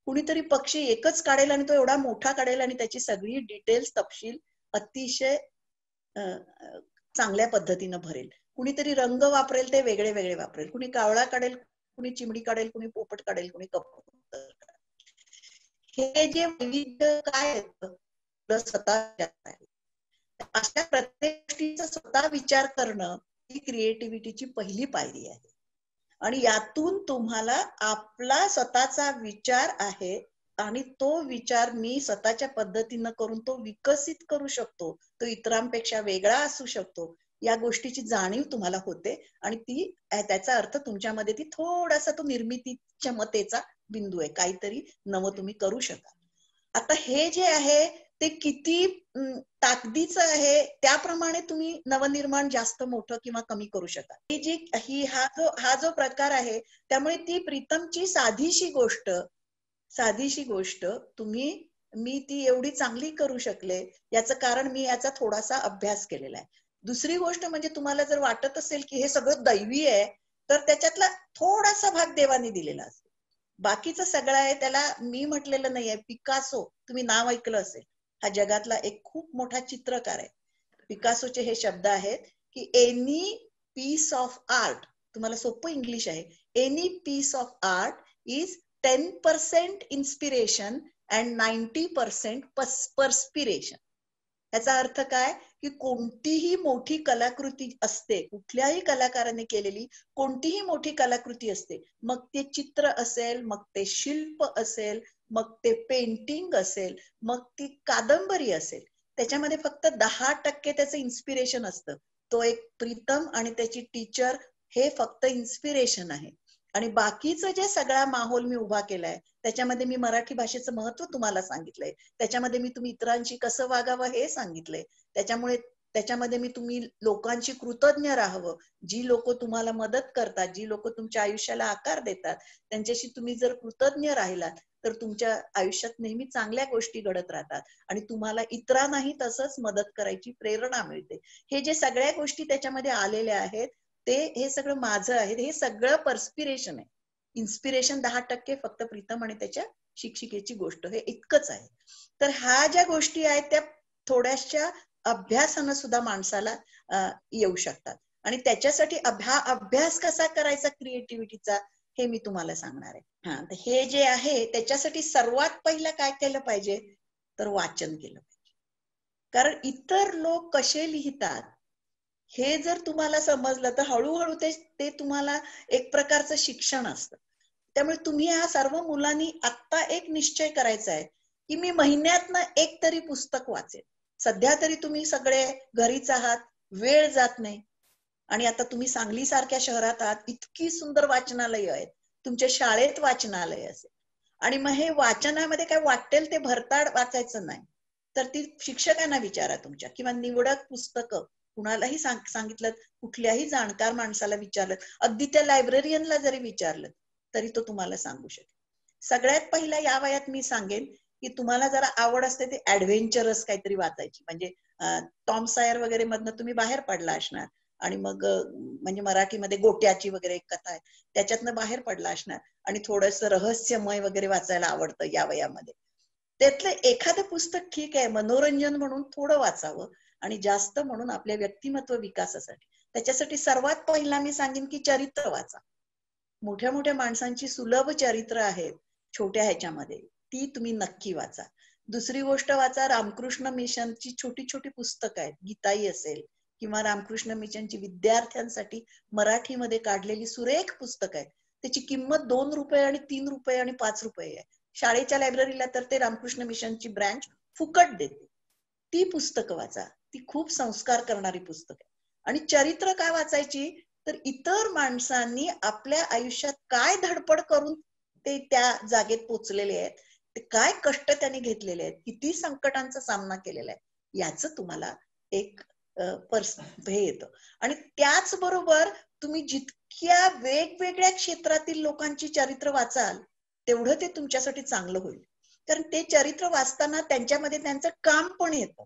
कुणीतरी पक्षी एकच काढेल आणि तो एवढा मोठा काढेल आणि त्याची सगळी डिटेल्स तपशील अतिशय चांगल्या पद्धतीनं भरेल. कुणीतरी रंग वापरेल ते वेगळे वेगळे वापरेल. कुणी कावळा काढेल, कुणी चिमडी काढेल, कुणी पोपट काढेल, कुणी कबूतर. हे जे वैविध्य काय आहे स्वतः अशा प्रत्येक गोष्टीचा स्वतः विचार करणं ही क्रिएटिव्हिटीची पहिली पायरी आहे. आणि यातून तुम्हाला आपला स्वतःचा विचार आहे आणि तो विचार मी स्वतःच्या पद्धतीनं करून तो विकसित करू शकतो, तो इतरांपेक्षा वेगळा असू शकतो, या गोष्टीची जाणीव तुम्हाला होते. आणि त्याचा अर्थ तुमच्यामध्ये ती थोडासा तो निर्मितीच्या मतेचा बिंदू आहे, काहीतरी नवं तुम्ही करू शकाल. आता हे जे आहे ते किती ताकदीचं आहे त्याप्रमाणे तुम्ही नवनिर्माण जास्त मोठं किंवा कमी करू शकाल. हा जो प्रकार आहे, त्यामुळे ती प्रीतमची साधीशी गोष्ट मी ती एवढी चांगली करू शकले याचं कारण मी याचा थोडासा अभ्यास केलेला आहे. दुसरी गोष्ट म्हणजे तुम्हाला जर वाटत असेल की हे सगळं दैवी आहे, तर त्याच्यातला थोडासा भाग देवाने दिलेला असतो. बाकीचं सगळं आहे त्याला मी म्हटलेलं नाहीये. पिकासो, तुम्ही नाव ऐकलं असेल, हा जगातला एक खूप मोठा चित्रकार आहे. पिकासोचे हे शब्द आहेत की एनी पीस ऑफ आर्ट, तुम्हाला सोपं इंग्लिश आहे, any piece of art is 10% inspiration and 90% perspiration. याचा अर्थ काय की कोणतीही मोठी कलाकृती असते, कुठल्याही कलाकाराने केलेली कोणतीही मोठी कलाकृती असते, मग ते चित्र असेल, मग ते शिल्प असेल, मग ते पेंटिंग असेल, मग ती कादंबरी असेल, त्याच्यामध्ये फक्त 10% त्याचं इन्स्पिरेशन असतं. तो एक प्रीतम आणि त्याची टीचर हे फक्त इन्स्पिरेशन आहे. आणि बाकीचं जे सगळा माहोल मी उभा केलाय त्याच्यामध्ये मी मराठी भाषेचं महत्व तुम्हाला सांगितलंय, त्याच्यामध्ये मी तुम्ही इतरांशी कसं वागावं हे सांगितलंय, त्याच्यामध्ये मी तुम्ही लोकांची कृतज्ञ राहावं, जी लोक तुम्हाला मदत करतात, जी लोक तुमच्या आयुष्याला आकार देतात, त्यांच्याशी तुम्ही जर कृतज्ञ राहिलात तर तुमच्या आयुष्यात नेहमी चांगल्या गोष्टी घडत राहतात आणि तुम्हाला इतरांनाही तसंच मदत करायची प्रेरणा मिळते. हे जे सगळ्या गोष्टी त्याच्यामध्ये आलेल्या आहेत हे सगळं माझं आहे. हे सगळं परस्पिरेशन आहे. इन्स्पिरेशन 10% फक्त प्रीतम आणि त्याच्या शिक्षिकेची गोष्ट, हे इतकंच आहे. तर ह्या ज्या गोष्टी आहेत त्या थोड्याशा अभ्यासानं सुद्धा माणसाला येऊ शकतात. आणि त्याच्यासाठी अभ्यास कसा करायचा क्रिएटिव्हिटीचा हे मी तुम्हाला सांगणार आहे. हे जे आहे त्याच्यासाठी सर्वात पहिलं काय केलं पाहिजे तर वाचन केलं पाहिजे. कारण इतर लोक कसे लिहितात हे जर तुम्हाला समजलं तर हळूहळू ते तुम्हाला एक प्रकारचं शिक्षण असतं. त्यामुळे तुम्ही या सर्व मुलांनी आत्ता एक निश्चय करायचा आहे की मी महिन्यातनं एक तरी पुस्तक वाचेन. सध्या तरी तुम्ही सगळे घरीच आहात, वेळ जात नाही, आणि आता तुम्ही सांगली सारख्या शहरात आहात, इतकी सुंदर वाचनालय आहेत, तुमच्या शाळेत वाचनालय असेल, आणि मग हे वाचनामध्ये काय वाटेल ते भरताड वाचायचं नाही. तर ती शिक्षकांना विचारा तुमच्या, किंवा निवडक पुस्तकं कुणालाही सांगितलं, कुठल्याही जाणकार माणसाला विचारलं, अगदी त्या लायब्ररियनला जरी विचारलं तरी तो तुम्हाला सांगू शकेल. सगळ्यात पहिला या वयात मी सांगेन की तुम्हाला जरा आवड असते ते ऍडव्हेंचरस काहीतरी वाचायची, म्हणजे टॉम सायर वगैरे मधनं तुम्ही बाहेर पडला असणार, आणि मग म्हणजे मराठीमध्ये गोट्याची वगैरे एक कथा आहे त्याच्यातनं बाहेर पडला असणार, आणि थोडस रहस्यमय वगैरे वाचायला आवडतं या वयामध्ये. त्यातलं एखादं पुस्तक ठीक आहे, मनोरंजन म्हणून थोडं वाचावं, आणि जास्त म्हणून आपल्या व्यक्तिमत्व विकासासाठी. त्याच्यासाठी सर्वात पहिला मी सांगेन की चरित्र वाचा. मोठ्या मोठ्या माणसांची सुलभ चरित्र आहेत छोट्या ह्याच्यामध्ये, ती तुम्ही नक्की वाचा. दुसरी गोष्ट वाचा, रामकृष्ण मिशनची छोटी छोटी पुस्तकं आहेत, गीताई असेल किंवा रामकृष्ण मिशनची विद्यार्थ्यांसाठी मराठीमध्ये काढलेली सुरेख पुस्तकं आहेत. त्याची किंमत 2 रुपये आणि 3 रुपये आणि 5 रुपये आहे. शाळेच्या लायब्ररीला तर ते रामकृष्ण मिशनची ब्रँच फुकट देते. ती पुस्तकं वाचा, ती खूप संस्कार करणारी पुस्तक आहे. आणि चरित्र काय वाचायची, तर इतर माणसांनी आपल्या आयुष्यात काय धडपड करून ते त्या जागेत पोचलेले आहेत, ते काय कष्ट त्यांनी घेतलेले आहेत, किती संकटांचा सामना केलेला आहे, याचं तुम्हाला एक हे येतं. आणि त्याचबरोबर तुम्ही जितक्या वेगवेगळ्या क्षेत्रातील लोकांची चरित्र वाचाल तेवढं ते तुमच्यासाठी चांगलं होईल. कारण ते चरित्र वाचताना त्यांच्यामध्ये त्यांचं काम पण येतं,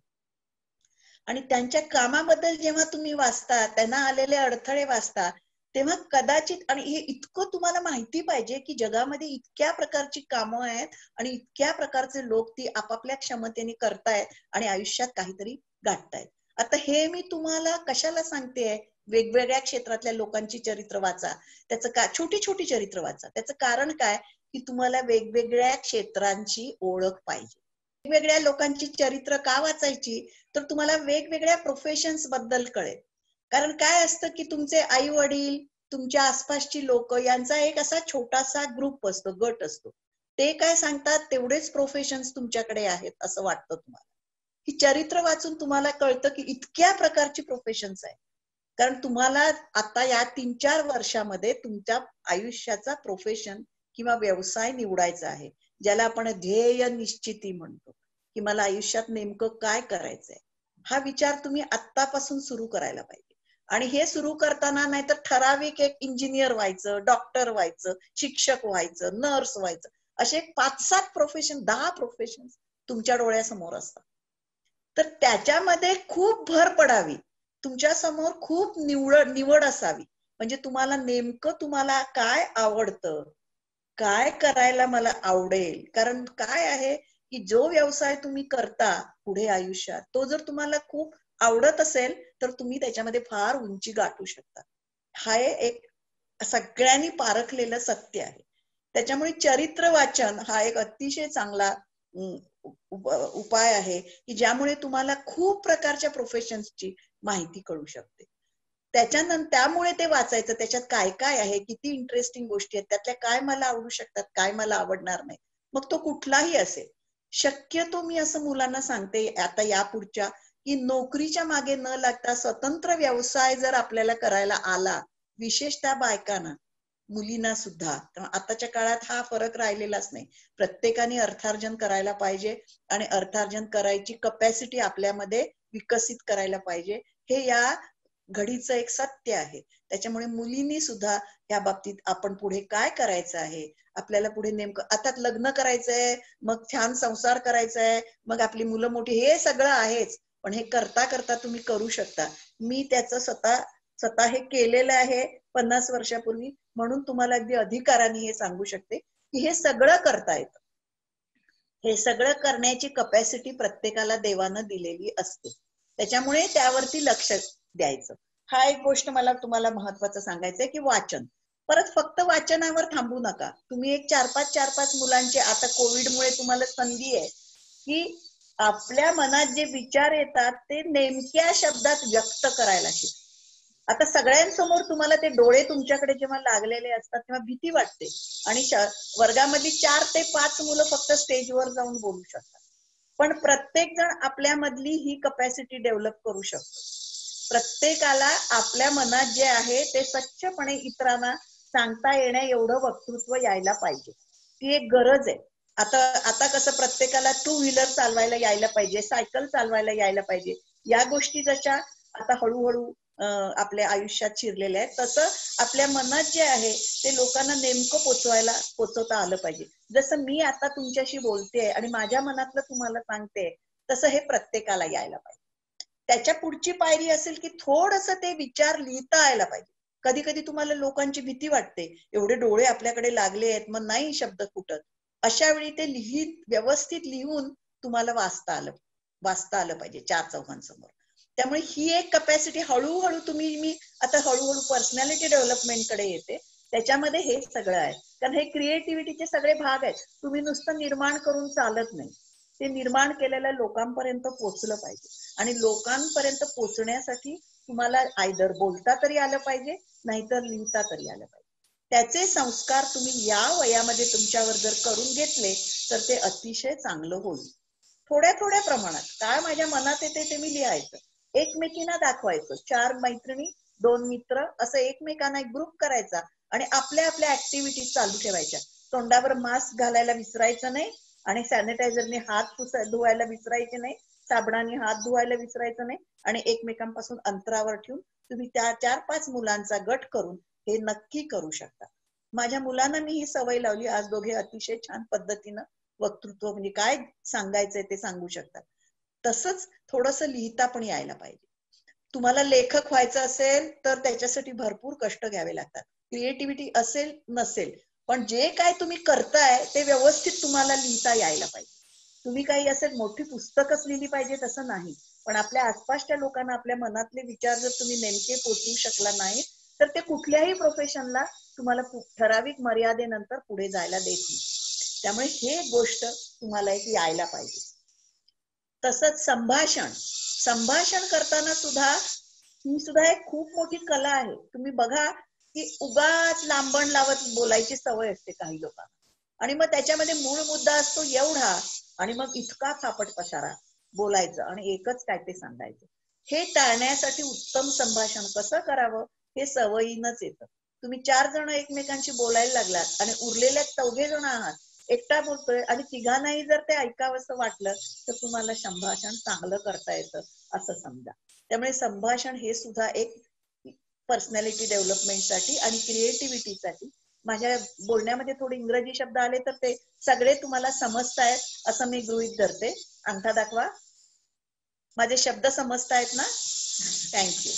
आणि त्यांच्या कामाबद्दल जेव्हा तुम्ही वाचता, त्यांना आलेले अडथळे वाचता, तेव्हा कदाचित, आणि हे इतकं तुम्हाला माहिती पाहिजे की जगामध्ये इतक्या प्रकारची कामं आहेत आणि इतक्या प्रकारचे लोक ती आपापल्या क्षमतेने करतायत आणि आयुष्यात काहीतरी गाठतायत. आता हे मी तुम्हाला कशाला सांगतेय, वेगवेगळ्या क्षेत्रातल्या लोकांची चरित्र वाचा, त्याचं छोटी छोटी चरित्र वाचा. त्याचं कारण काय की तुम्हाला वेगवेगळ्या क्षेत्रांची ओळख पाहिजे. वेगवेगळ्या लोकांची चरित्र का वाचायची, तर तुम्हाला वेगवेगळ्या प्रोफेशन्स बद्दल कळेल. कारण काय असतं की तुमचे आई वडील, तुमच्या आसपासची लोक यांचा एक असा छोटासा ग्रुप असतो, गट असतो. ते काय सांगतात तेवढेच प्रोफेशन्स तुमच्याकडे आहेत असं वाटतं तुम्हाला. ही चरित्र वाचून तुम्हाला कळतं की इतक्या प्रकारची प्रोफेशन्स आहेत. कारण तुम्हाला आता या 3-4 वर्षामध्ये तुमच्या आयुष्याचा प्रोफेशन किंवा व्यवसाय निवडायचा आहे, ज्याला आपण ध्येय निश्चिती म्हणतो, की मला आयुष्यात नेमकं काय करायचंय. हा विचार तुम्ही आत्तापासून सुरू करायला पाहिजे. आणि हे सुरू करताना नाहीतर ठराविक एक इंजिनियर व्हायचं, डॉक्टर व्हायचं, शिक्षक व्हायचं, नर्स व्हायचं, असे 5-7 प्रोफेशन, 10 प्रोफेशन तुमच्या डोळ्यासमोर असतात. तर त्याच्यामध्ये खूप भर पडावी, तुमच्या समोर खूप निवड असावी. म्हणजे तुम्हाला नेमकं तुम्हाला काय आवडतं, काय करायला मला आवडेल. कारण काय आहे की जो व्यवसाय तुम्ही करता पुढे आयुष्यात, तो जर तुम्हाला खूप आवडत असेल तर तुम्ही त्याच्यामध्ये फार उंची गाठू शकता. हा एक सगळ्यांनी पारखलेलं सत्य आहे. त्याच्यामुळे चरित्र वाचन हा एक अतिशय चांगला उपाय आहे की ज्यामुळे तुम्हाला खूप प्रकारच्या प्रोफेशन्सची माहिती कळू शकते. त्यामुळे ते वाचायचं, त्याच्यात काय काय आहे, किती इंटरेस्टिंग गोष्टी आहेत, त्यातल्या काय मला आवडू शकतात, काय मला आवडणार नाही, मग तो कुठलाही असेल. शक्यतो मी असं मुलांना सांगते आता यापुढच्या, की नोकरीच्या मागे न लागता स्वतंत्र व्यवसाय जर आपल्याला करायला आला, विशेषतः बायकांना, मुलींना सुद्धा, आताच्या काळात हा फरक राहिलेलाच नाही. प्रत्येकाने अर्थार्जन करायला पाहिजे आणि अर्थार्जन करायची कपॅसिटी आपल्यामध्ये विकसित करायला पाहिजे. हे या घडीचं एक सत्य आहे. त्याच्यामुळे मुलींनी सुद्धा या बाबतीत आपण पुढे काय करायचं आहे, आपल्याला पुढे नेमकं आता लग्न करायचंय, मग छान संसार करायचाय, मग आपली मुलं मोठी, हे सगळं आहेच, पण हे करता करता तुम्ही करू शकता. मी त्याचं स्वतः हे केलेलं आहे 50 वर्षापूर्वी, म्हणून तुम्हाला अगदी अधिकाराने हे सांगू शकते की हे सगळं करता येतं. हे सगळं करण्याची कपॅसिटी प्रत्येकाला देवानं दिलेली असते. त्याच्यामुळे त्यावरती लक्ष द्यायचं. हा एक गोष्ट मला तुम्हाला महत्वाचं सांगायचंय की वाचन. परत फक्त वाचनावर थांबू नका. तुम्ही एक 4-5 मुलांचे, आता कोविडमुळे तुम्हाला संधी आहे की आपल्या मनात जे विचार येतात ते नेमक्या शब्दात व्यक्त करायला शिका. आता सगळ्यांसमोर तुम्हाला ते डोळे तुमच्याकडे जेव्हा लागलेले असतात तेव्हा भीती वाटते, आणि वर्गामध्ये 4 ते 5 मुलं फक्त स्टेजवर जाऊन बोलू शकतात. पण प्रत्येक जण आपल्यामधली ही कपॅसिटी डेव्हलप करू शकतो. प्रत्येकाला आपल्या मनात जे आहे ते स्वच्छपणे इतरांना सांगता येण्या एवढं वक्तृत्व यायला पाहिजे. ती एक गरज आहे. आता आता कसं प्रत्येकाला 2 व्हीलर चालवायला यायला पाहिजे, सायकल चालवायला यायला पाहिजे, या गोष्टी जशा आता हळूहळू आपल्या आयुष्यात शिरलेल्या आहेत, तसं आपल्या मनात जे आहे ते लोकांना नेमकं पोचवता आलं पाहिजे. जसं मी आता तुमच्याशी बोलते आणि माझ्या मनातलं तुम्हाला सांगते, तसं हे प्रत्येकाला यायला पाहिजे. त्याच्या पुढची पायरी असेल की थोडंसं ते विचार लिहिता यायला पाहिजे. कधी कधी तुम्हाला लोकांची भीती वाटते, एवढे डोळे आपल्याकडे लागले आहेत, मग नाही शब्द फुटत. अशा वेळी ते व्यवस्थित लिहून तुम्हाला वाचता आलं पाहिजे 4 चौघांसमोर. त्यामुळे ही एक कपॅसिटी हळूहळू मी आता हळूहळू पर्सनॅलिटी डेव्हलपमेंटकडे येते. त्याच्यामध्ये हे सगळं आहे, कारण हे क्रिएटिव्हिटीचे सगळे भाग आहेत. तुम्ही नुसतं निर्माण करून चालत नाही, ते निर्माण केलेल्या लोकांपर्यंत पोहोचलं पाहिजे. आणि लोकांपर्यंत पोहोचण्यासाठी तुम्हाला आयदर बोलता तरी आलं पाहिजे, नाहीतर लिहिता तरी आलं पाहिजे. त्याचे संस्कार तुम्ही या वयामध्ये तुमच्यावर जर करून घेतले तर ते अतिशय चांगलं होईल. थोड्या थोड्या प्रमाणात काय माझ्या मनात येते ते मी लिहायचं, एकमेकींना दाखवायचं. 4 मैत्रिणी 2 मित्र असं एकमेकांना एक ग्रुप करायचा आणि आपल्या आपल्या ऍक्टिव्हिटीज चालू ठेवायच्या. तोंडावर मास्क घालायला विसरायचं नाही, आणि सॅनिटायझरने हात धुवायला विसरायचे नाही, साबणाने हात धुवायला विसरायचं नाही, आणि एकमेकांपासून अंतरावर ठेवून तुम्ही त्या 4-5 मुलांचा गट करून हे नक्की करू शकता. माझ्या मुलांना मी ही सवय लावली. आज दोघे अतिशय छान पद्धतीनं वक्तृत्व म्हणजे काय सांगायचंय ते सांगू शकतात. तसंच थोडंसं लिहिता पण यायला पाहिजे. तुम्हाला लेखक व्हायचं असेल तर त्याच्यासाठी भरपूर कष्ट घ्यावे लागतात. क्रिएटिव्हिटी असेल नसेल, पण जे काय तुम्ही करताय ते व्यवस्थित तुम्हाला लिहिता यायला पाहिजे. तुम्ही काही असेल मोठी पुस्तकच लिहिली पाहिजे तसं नाही, पण आपल्या आसपासच्या लोकांना आपल्या मनातले विचार जर तुम्ही नेमके पोचवू शकला नाही तर ते कुठल्याही प्रोफेशनला तुम्हाला ठराविक मर्यादेनंतर पुढे जायला देत नाही. त्यामुळे हे गोष्ट तुम्हाला एक यायला पाहिजे. तसंच संभाषण करताना सुद्धा ही सुद्धा एक खूप मोठी कला आहे. तुम्ही बघा की उगाच लांबण लावत बोलायची सवय असते काही लोकांना, आणि मग त्याच्यामध्ये मूळ मुद्दा असतो एवढा, आणि मग इतका फापट पसारा बोलायचं आणि एकच काय ते सांगायचं. हे टाळण्यासाठी उत्तम संभाषण कसं करावं हे सवयीनच येतं. तुम्ही 4 जण एकमेकांशी बोलायला लागलात आणि उरलेल्या 4 जण आहात, एकटा बोलतोय आणि तिघांनाही जर ते ऐकावंसं वाटलं तर तुम्हाला संभाषण चांगलं करता येतं असं समजा. त्यामुळे संभाषण हे सुद्धा एक पर्सनॅलिटी डेव्हलपमेंटसाठी आणि क्रिएटिव्हिटीसाठी. माझ्या बोलण्यामध्ये थोडे इंग्रजी शब्द आले तर ते सगळे तुम्हाला समजतायत असं मी गृहीत धरते. अंगठा दाखवा. माझे शब्द समजतायत ना? थँक्यू.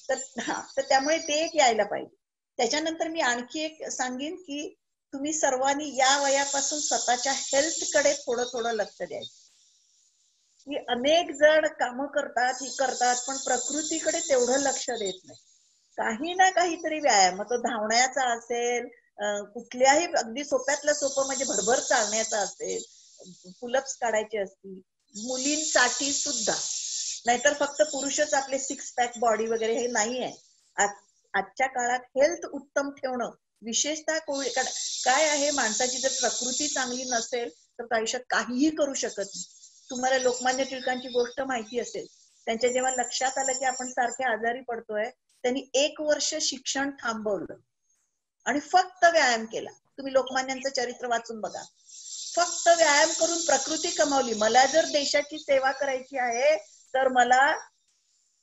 तर त्यामुळे ते एक यायला पाहिजे. त्याच्यानंतर मी आणखी एक सांगेन की तुम्ही सर्वांनी या वयापासून स्वतःच्या हेल्थकडे थोडं थोडं लक्ष द्यायचं. की अनेक जण कामं करतात पण प्रकृतीकडे तेवढं लक्ष देत नाही. काही ना काहीतरी व्यायाम, तो धावण्याचा असेल, कुठल्याही अगदी सोप्यातलं सोपं म्हणजे भरभर चालण्याचा असेल, पुलअप्स काढायचे असतील, मुलींसाठी सुद्धा, नाहीतर फक्त पुरुषच आपले 6 पॅक बॉडी वगैरे हे नाही आहे. आजच्या काळात हेल्थ उत्तम ठेवणं, विशेषतः काय आहे, माणसाची जर प्रकृती चांगली नसेल तर आयुष्यात काहीही करू शकत नाही. तुम्हाला लोकमान्य टिळकांची गोष्ट माहिती असेल. त्यांच्या जेव्हा लक्षात आलं की आपण सारखे आजारी पडतोय, त्यांनी 1 वर्ष शिक्षण थांबवलं आणि फक्त व्यायाम केला. तुम्ही लोकमान्यांचं चरित्र वाचून बघा. फक्त व्यायाम करून प्रकृती कमावली. मला जर देशाची सेवा करायची आहे तर मला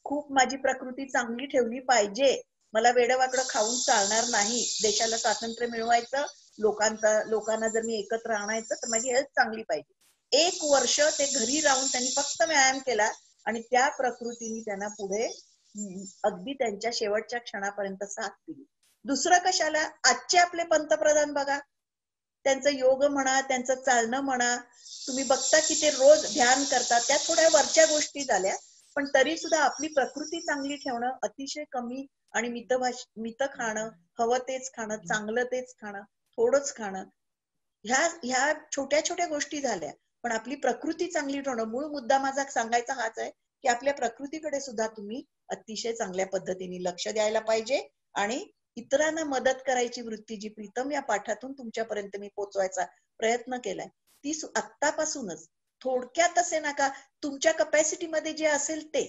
खूप माझी प्रकृती चांगली ठेवली पाहिजे. मला वेडवाकडं खाऊन चालणार नाही. देशाला स्वातंत्र्य मिळवायचं, लोकांना जर मी एकत्र आणायचं तर माझी हेल्थ चांगली पाहिजे. 1 वर्ष ते घरी राहून त्यांनी फक्त व्यायाम केला आणि त्या प्रकृतीने त्यांना पुढे अगदी त्यांच्या शेवटच्या क्षणापर्यंत साथ दिली. दुसरं कशाला, आजचे आपले पंतप्रधान बघा, त्यांचं योग म्हणा, त्यांचं चालणं म्हणा, तुम्ही बघता की ते रोज ध्यान करतात. त्या थोड्या वरच्या गोष्टी झाल्या, पण तरी सुद्धा आपली प्रकृती चांगली ठेवणं अतिशय कमी, आणि मित खाणं, हवं तेच खाणं, चांगलं तेच खाणं, थोडंच खाणं, ह्या छोट्या छोट्या गोष्टी झाल्या. पण आपली प्रकृती चांगली ठेवणं, मूळ मुद्दा माझा सांगायचा हाच आहे की आपल्या प्रकृतीकडे सुद्धा तुम्ही अतिशय चांगल्या पद्धतीने लक्ष द्यायला पाहिजे आणि इतरांना मदत करायची वृत्ती जी प्रीतम या पाठातून तुमच्यापर्यंत मी पोचवायचा प्रयत्न केलाय ती आत्तापासूनच थोडक्यात असे नका तुमच्या कपॅसिटीमध्ये जे असेल ते,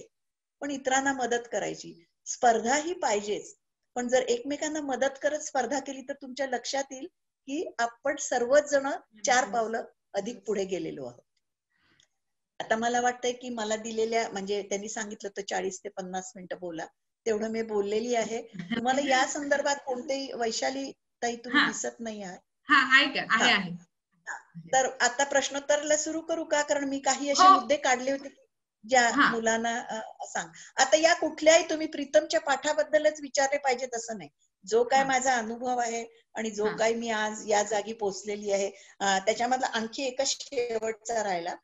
पण इतरांना मदत करायची. स्पर्धा ही पाहिजेच, पण जर एकमेकांना मदत करत स्पर्धा केली तर तुमच्या लक्षात येईल की आपण सर्वच जण 4 पावलं अधिक पुढे गेलेलो आहोत. आता मला वाटतंय की मला दिलेल्या म्हणजे त्यांनी सांगितलं तर 40 ते 50 मिनिटं बोला, तेवढं मी बोललेली आहे. तुम्हाला या संदर्भात कोणतेही, वैशाली ताई तुम्ही दिसत नाही आहात. आहे. तर आता प्रश्नोत्तराला सुरू करू का? कारण मी काही असे मुद्दे काढले होते ज्या मुलांना सांग. आता या कुठल्याही तुम्ही प्रीतमच्या पाठाबद्दलच विचारले पाहिजेत असं नाही. जो काय माझा अनुभव आहे आणि जो काय मी आज या जागी पोहोचलेली आहे त्याच्यामधला आणखी एकच शेवटचा राहिला,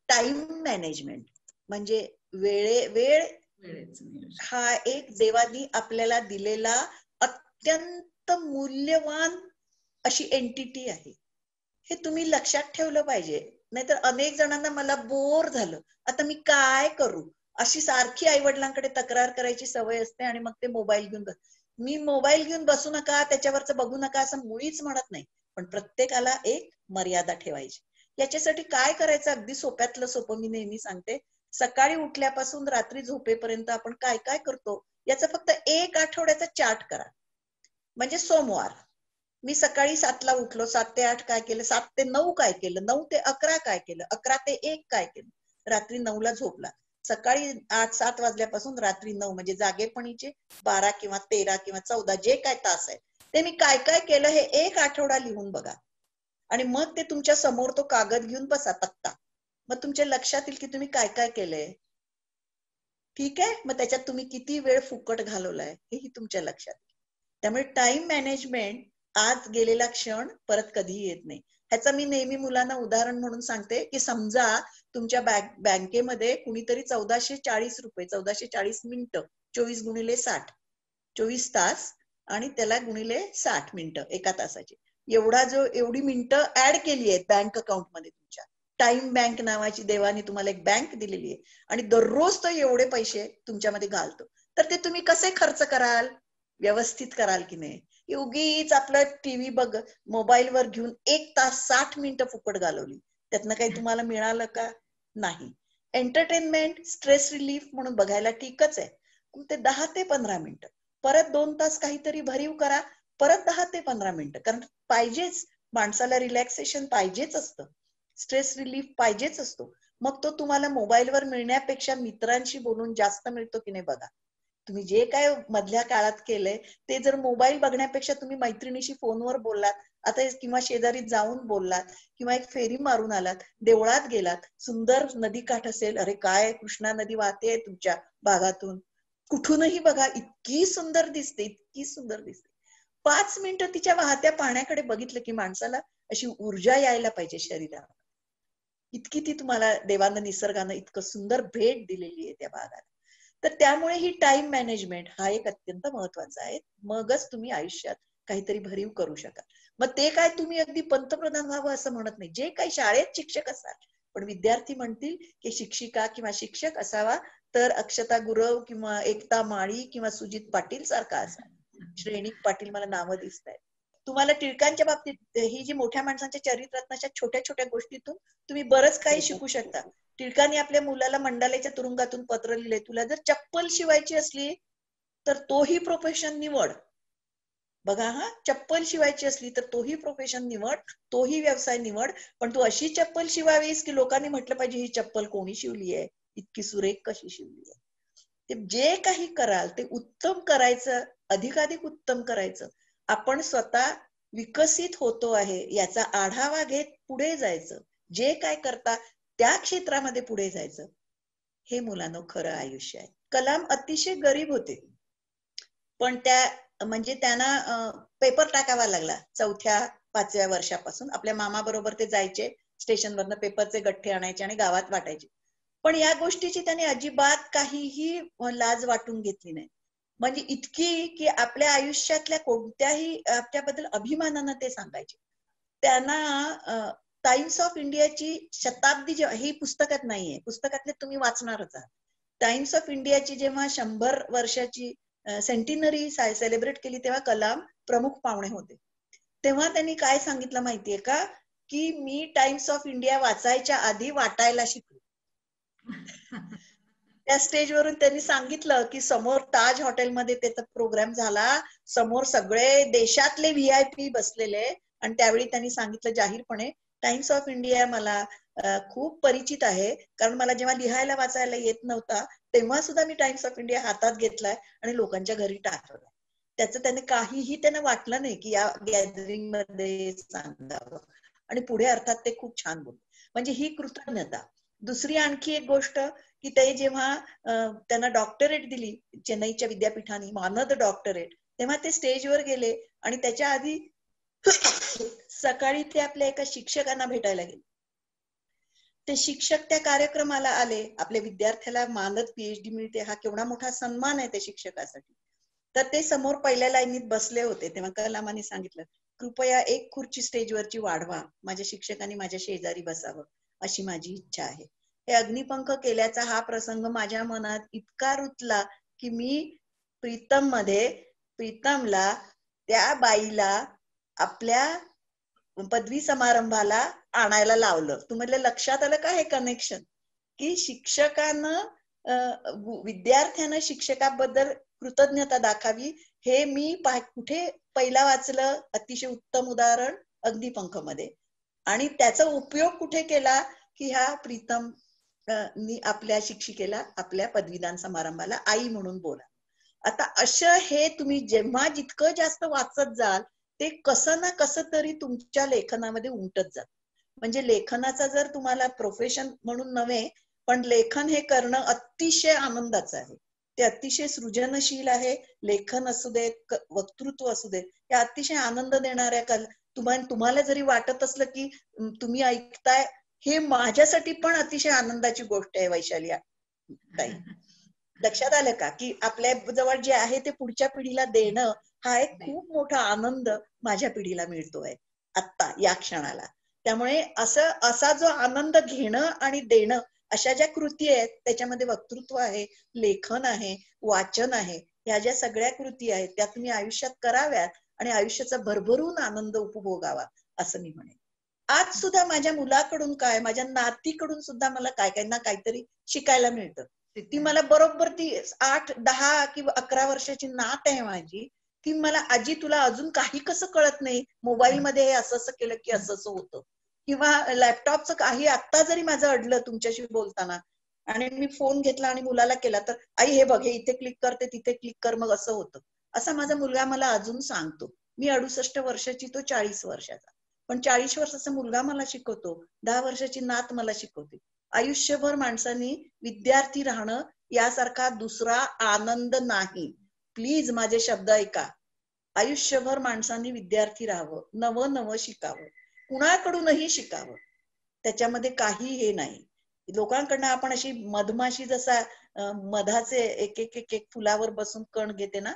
टाइम मॅनेजमेंट. म्हणजे वेळ हा एक देवानी आपल्याला दिलेला अत्यंत मूल्यवान अशी एंटिटी आहे. हे तुम्ही लक्षात ठेवलं पाहिजे. नाहीतर अनेक जणांना मला बोर झालं, आता मी काय करू, अशी सारखी आईवडिलांकडे तक्रार करायची सवय असते आणि मग ते मोबाईल घेऊन मी मोबाईल घेऊन बसू नका, त्याच्यावरचं बघू नका असं मुळीच म्हणत नाही, पण प्रत्येकाला एक मर्यादा ठेवायची. याच्यासाठी काय करायचं? अगदी सोप्यातलं सोपं मी नेहमी सांगते. सकाळी उठल्यापासून रात्री झोपेपर्यंत आपण काय काय करतो याचा फक्त 1 आठवड्याचा चार्ट करा. म्हणजे सोमवार मी सकाळी 7ला उठलो, 7 ते 8 काय केलं, 7 ते 9 काय केलं, 9 ते 11 काय केलं, 11 ते 1 काय केलं, रात्री 9ला झोपला. सकाळी 8-7 वाजल्यापासून रात्री 9 म्हणजे जागेपणीचे 12 किंवा 13 किंवा 14 जे काय तास आहे ते मी काय काय केलं हे 1 आठवडा लिहून बघा. आणि मग ते तुमच्या समोर तो कागद घेऊन बसा, तक्ता. मग तुमच्या लक्षात येईल की तुम्ही काय काय केलंय. ठीक आहे? मग त्याच्यात तुम्ही किती वेळ फुकट घालवलाय हेही तुमच्या लक्षात येईल. त्यामुळे टाइम मॅनेजमेंट, आज गेलेला क्षण परत कधीही येत नाही. ह्याचं मी नेहमी मुलांना उदाहरण म्हणून सांगते की समजा तुमच्या बँकेमध्ये कुणीतरी 1440 रुपये, 1440 मिनिटं, 24 गुणिले 60, 24 तास आणि त्याला गुणिले 60 मिनिटं एका तासाची, एवढी मिनिटं ऍड केली आहेत बँक अकाउंट मध्ये तुमच्या. टाइम बँक नावाची देवाने तुम्हाला एक बँक दिलेली आहे आणि दररोज तो एवढे पैसे तुमच्यामध्ये घालतो. तर ते तुम्ही कसे खर्च कराल? व्यवस्थित कराल की नाही? उगीच आपलं टीव्ही बघ, मोबाईलवर घेऊन 1 तास 60 मिनिटं फुकट घालवली, त्यातनं काही तुम्हाला मिळालं का? नाही. एंटरटेनमेंट, स्ट्रेस रिलीफ म्हणून बघायला ठीकच आहे, ते 10 ते 15 मिनिटं. परत 2 तास काहीतरी भरीव करा, परत 10 ते 15 मिनिटं. कारण पाहिजेच, माणसाला रिलॅक्सेशन पाहिजेच असतं, स्ट्रेस रिलीफ पाहिजेच असतो. मग तो तुम्हाला मोबाईलवर मिळण्यापेक्षा मित्रांशी बोलून जास्त मिळतो की नाही बघा. तुम्ही जे काय मधल्या काळात केलंय ते जर मोबाईल बघण्यापेक्षा तुम्ही मैत्रिणीशी फोनवर बोललात, आता किंवा शेजारी जाऊन बोललात, किंवा एक फेरी मारून आलात, देवळात गेलात, सुंदर नदीकाठ असेल, अरे काय कृष्णा नदी वाहते तुमच्या भागातून, कुठूनही बघा, इतकी सुंदर दिसते, इतकी सुंदर दिसते. 5 मिनिटं तिच्या वाहत्या पाण्याकडे बघितलं की माणसाला अशी ऊर्जा यायला पाहिजे शरीरात. इतकी ती तुम्हाला देवानं, निसर्गानं इतकं सुंदर भेट दिलेली आहे त्या भागात. तर त्यामुळे ही टाइम मॅनेजमेंट हा एक अत्यंत महत्वाचा आहे. मगच तुम्ही आयुष्यात काहीतरी भरीव करू शकाल. मग ते काय तुम्ही अगदी पंतप्रधान व्हावं असं म्हणत नाही. जे काही शाळेत शिक्षक असाल, पण विद्यार्थी म्हणतील की शिक्षिका किंवा शिक्षक असावा तर अक्षता गुरव किंवा एकता माळी किंवा सुजित पाटील सारखा असावा. श्रेणिक पाटील मला नावं दिसत आहेत. तुम्हाला टिळकांच्या बाबतीत ही जी मोठ्या माणसांच्या चरित्रात अशा छोट्या छोट्या गोष्टीतून तुम्ही बरंच काही शिकू शकता. टिळकांनी आपल्या मुलाला मंडालेच्या तुरुंगातून पत्र लिहिले, तुला जर चप्पल शिवायची असली तर तोही प्रोफेशन निवड. बघा हा, चप्पल शिवायची असली तर तोही प्रोफेशन निवड, तोही व्यवसाय निवड, पण तू अशी चप्पल शिवावीस की लोकांनी म्हटलं पाहिजे ही चप्पल कोणी शिवली आहे, इतकी सुरेख कशी शिवली आहे. ते जे काही कराल ते उत्तम करायचं, अधिकाधिक उत्तम करायचं. आपण स्वतः विकसित होतो आहे याचा आढावा घेत पुढे जायचं. जे काय करता त्या क्षेत्रामध्ये पुढे जायचं. हे मुलांनो खरं आयुष्य आहे. कलाम अतिशय गरीब होते, पण म्हणजे त्यांना पेपर टाकावा लागला 4-5व्या वर्षापासून. आपल्या मामा बरोबर ते जायचे, स्टेशनवरनं पेपरचे गठ्ठे आणायचे आणि गावात वाटायचे. पण या गोष्टीची त्यांनी अजिबात काहीही लाज वाटून घेतली नाही. म्हणजे इतकी की आपल्या आयुष्यातल्या कोणत्याही त्याबद्दल अभिमानानं ते सांगायचे. त्यांना टाइम्स ऑफ इंडियाची शताब्दी ही पुस्तकात नाहीये, पुस्तकातले तुम्ही वाचणारच आहात. टाइम्स ऑफ इंडियाची जेव्हा 100 वर्षाची सेंटिनरी सेलिब्रेट केली तेव्हा कलाम प्रमुख पाहुणे होते. तेव्हा त्यांनी काय सांगितलं माहितीये का, की मी टाइम्स ऑफ इंडिया वाचायच्या आधी वाटायला शिकलो. त्या स्टेजवरून त्यांनी सांगितलं की समोर ताज हॉटेलमध्ये त्याचा प्रोग्राम झाला, समोर सगळे देशातले VIP बसलेले, आणि त्यावेळी त्यांनी सांगितलं जाहीरपणे, टाइम्स ऑफ इंडिया मला खूप परिचित आहे, कारण मला जेव्हा लिहायला वाचायला येत नव्हता तेव्हा सुद्धा मी टाइम्स ऑफ इंडिया हातात घेतलाय आणि लोकांच्या घरी टाकलाय. त्याचं त्याने काहीही त्यांना वाटलं नाही की या गॅदरिंग मध्ये सांगावं, आणि पुढे अर्थात ते खूप छान बोलले. म्हणजे ही कृतज्ञता. दुसरी आणखी एक गोष्ट की ते जेव्हा त्यांना डॉक्टरेट दिली चेन्नईच्या विद्यापीठाने, मानद डॉक्टरेट, तेव्हा ते स्टेजवर गेले आणि त्याच्या आधी सकाळी ते आपल्या एका शिक्षकांना भेटायला गेले. ते शिक्षक त्या कार्यक्रमाला आले, आपल्या विद्यार्थ्याला मानद PhD मिळते, हा केवढा मोठा सन्मान आहे त्या शिक्षकासाठी. तर ते समोर पहिल्या लाईनीत बसले होते. तेव्हा कलामांनी सांगितलं, कृपया एक खुर्ची स्टेजवरची वाढवा, माझ्या शिक्षकांनी माझ्या शेजारी बसावं अशी माझी इच्छा आहे. हे अग्निपंख केल्याचा हा प्रसंग माझ्या मनात इतका रुतला की मी प्रीतमला, त्या बाईला आपल्या पदवी समारंभाला आणायला लावलं. तुम्हाला लक्षात आलं का हे कनेक्शन, की शिक्षकानं विद्यार्थ्यानं शिक्षकाबद्दल कृतज्ञता दाखावी. हे मी कुठे पहिला वाचलं, अतिशय उत्तम उदाहरण अग्निपंख मध्ये. आणि त्याचा उपयोग कुठे केला की ह्या प्रीतम नी आपल्या शिक्षिकेला आपल्या पदवीदान समारंभाला आई म्हणून बोला. आता असं हे तुम्ही जेव्हा जितकं जास्त वाचत जाल ते कसं ना कसं तरी तुमच्या लेखनामध्ये उमटत जात. म्हणजे लेखनाचा जर तुम्हाला प्रोफेशन म्हणून नव्हे, पण लेखन हे करणं अतिशय आनंदाचं आहे. ते अतिशय सृजनशील आहे. लेखन असू दे, वक्तृत्व असू दे, हे अतिशय आनंद देणाऱ्या तुम्हाला जरी वाटत असलं की तुम्ही ऐकताय, हे माझ्यासाठी पण अतिशय आनंदाची गोष्ट आहे वैशाली ताई. लक्षात आलं का की आपल्या जवळ जे आहे ते पुढच्या पिढीला देणं हा एक खूप मोठा आनंद माझ्या पिढीला मिळतोय आत्ता या क्षणाला. त्यामुळे असा जो आनंद घेणं आणि देणं, अशा ज्या कृती आहेत त्याच्यामध्ये वक्तृत्व आहे, लेखन आहे, वाचन आहे, ह्या ज्या सगळ्या कृती आहेत त्या तुम्ही आयुष्यात कराव्यात आणि आयुष्याचा भरभरून आनंद उपभोगावा असं मी म्हणेन. आज सुद्धा माझ्या मुलाकडून काय, माझ्या नातीकडून सुद्धा मला काय ना काहीतरी शिकायला मिळतं. ती मला बरोबर, ती 8, 10 किंवा 11 वर्षाची नात आहे माझी, ती मला, आजी तुला अजून काही कसं कळत नाही, मोबाईल मध्ये हे असं केलं की असं होतं, किंवा लॅपटॉपचं काही आत्ता जरी माझं अडलं तुमच्याशी बोलताना आणि मी फोन घेतला आणि मुलाला केला तर आई हे बघ, हे इथे क्लिक करते, तिथे क्लिक कर, मग असं होतं. असा माझा मुलगा मला अजून सांगतो. मी 68 वर्षाची, तो 40 वर्षाचा. पण 40 वर्षाचा मुलगा मला शिकवतो, 10 वर्षाची नात मला शिकवते. आयुष्यभर माणसांनी विद्यार्थी राहणं यासारखा दुसरा आनंद नाही. प्लीज माझे शब्द ऐका. आयुष्यभर माणसांनी विद्यार्थी राहावं, नवं नवं शिकावं, कुणाकडूनही शिकावं. त्याच्यामध्ये काही हे नाही. लोकांकडनं आपण अशी मधमाशी जसा मधाचे एक एक एक एक फुलावर बसून कण घेते ना,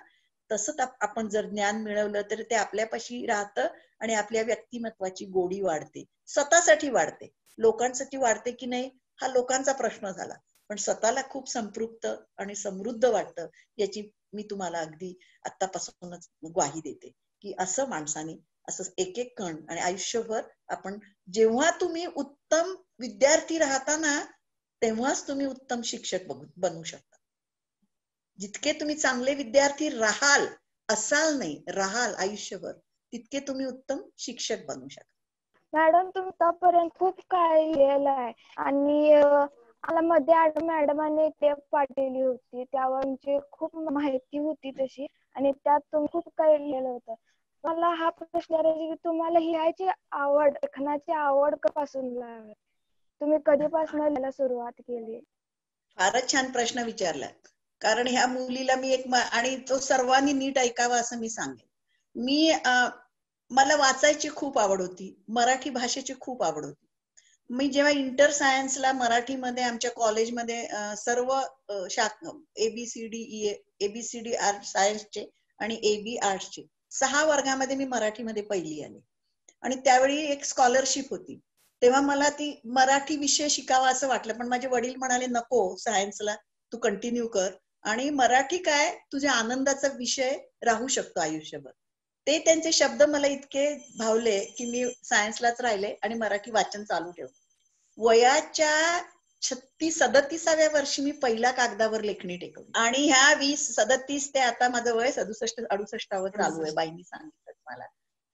तसंच आपण जर ज्ञान मिळवलं तर ते आपल्यापाशी राहतं आणि आपल्या व्यक्तिमत्वाची गोडी वाढते. स्वतःसाठी वाढते, लोकांसाठी वाढते की नाही हा लोकांचा प्रश्न झाला, पण स्वतःला खूप संपृक्त आणि समृद्ध वाटतं, याची मी तुम्हाला अगदी आतापासूनच ग्वाही देते की असं माणसाने असं एक एक कण. आणि आयुष्यभर आपण, जेव्हा तुम्ही उत्तम विद्यार्थी राहता ना, तेव्हाच तुम्ही उत्तम शिक्षक बनू शकता. जितके तुम्ही चांगले विद्यार्थी राहाल, असाल नाही, राहाल आयुष्यभर, तितके तुम्ही उत्तम शिक्षक बनू शकता. मॅडम तुम्ही आतापर्यंत खूप काय लिहिलेलं आहे आणि मला मध्ये मॅडमांनी एक टेप पाठवली होती, त्यावर खूप माहिती होती तशी, आणि त्यात तुम्ही खूप काही लिहिलं होतं. मला हा प्रश्न विचारायचा की तुम्हाला लिहायची आवड, लेखनाची आवड कधीपासून लागली, तुम्ही कधीपासून लिहायला सुरुवात केली? फारच छान प्रश्न विचारला, कारण ह्या मुलीला मी एक, आणि तो सर्वांनी नीट ऐकावा असं मी सांगेन. मला वाचायची खूप आवड होती, मराठी भाषेची खूप आवड होती. मी जेव्हा इंटर सायन्सला मराठीमध्ये आमच्या कॉलेजमध्ये सर्व शाखा ABCD सायन्सचे आणि AB आर्ट्सचे 6 वर्गामध्ये मी मराठीमध्ये पहिली आली. आणि त्यावेळी एक स्कॉलरशिप होती, तेव्हा मला ती मराठी विषय शिकावा असं वाटलं, पण माझे वडील म्हणाले नको सायन्सला, तू कंटिन्यू कर. आणि मराठी काय तुझ्या आनंदाचा विषय राहू शकतो आयुष्यभर. ते त्यांचे शब्द मला इतके भावले की मी सायन्सलाच राहिले आणि मराठी वाचन चालू ठेवलं. वयाच्या 37व्या वर्षी मी पहिल्या कागदावर लेखणी टेकवली. आणि ह्या 37 ते आता माझं वय 67-68 चालू आहे, बाईंनी सांगितलं मला.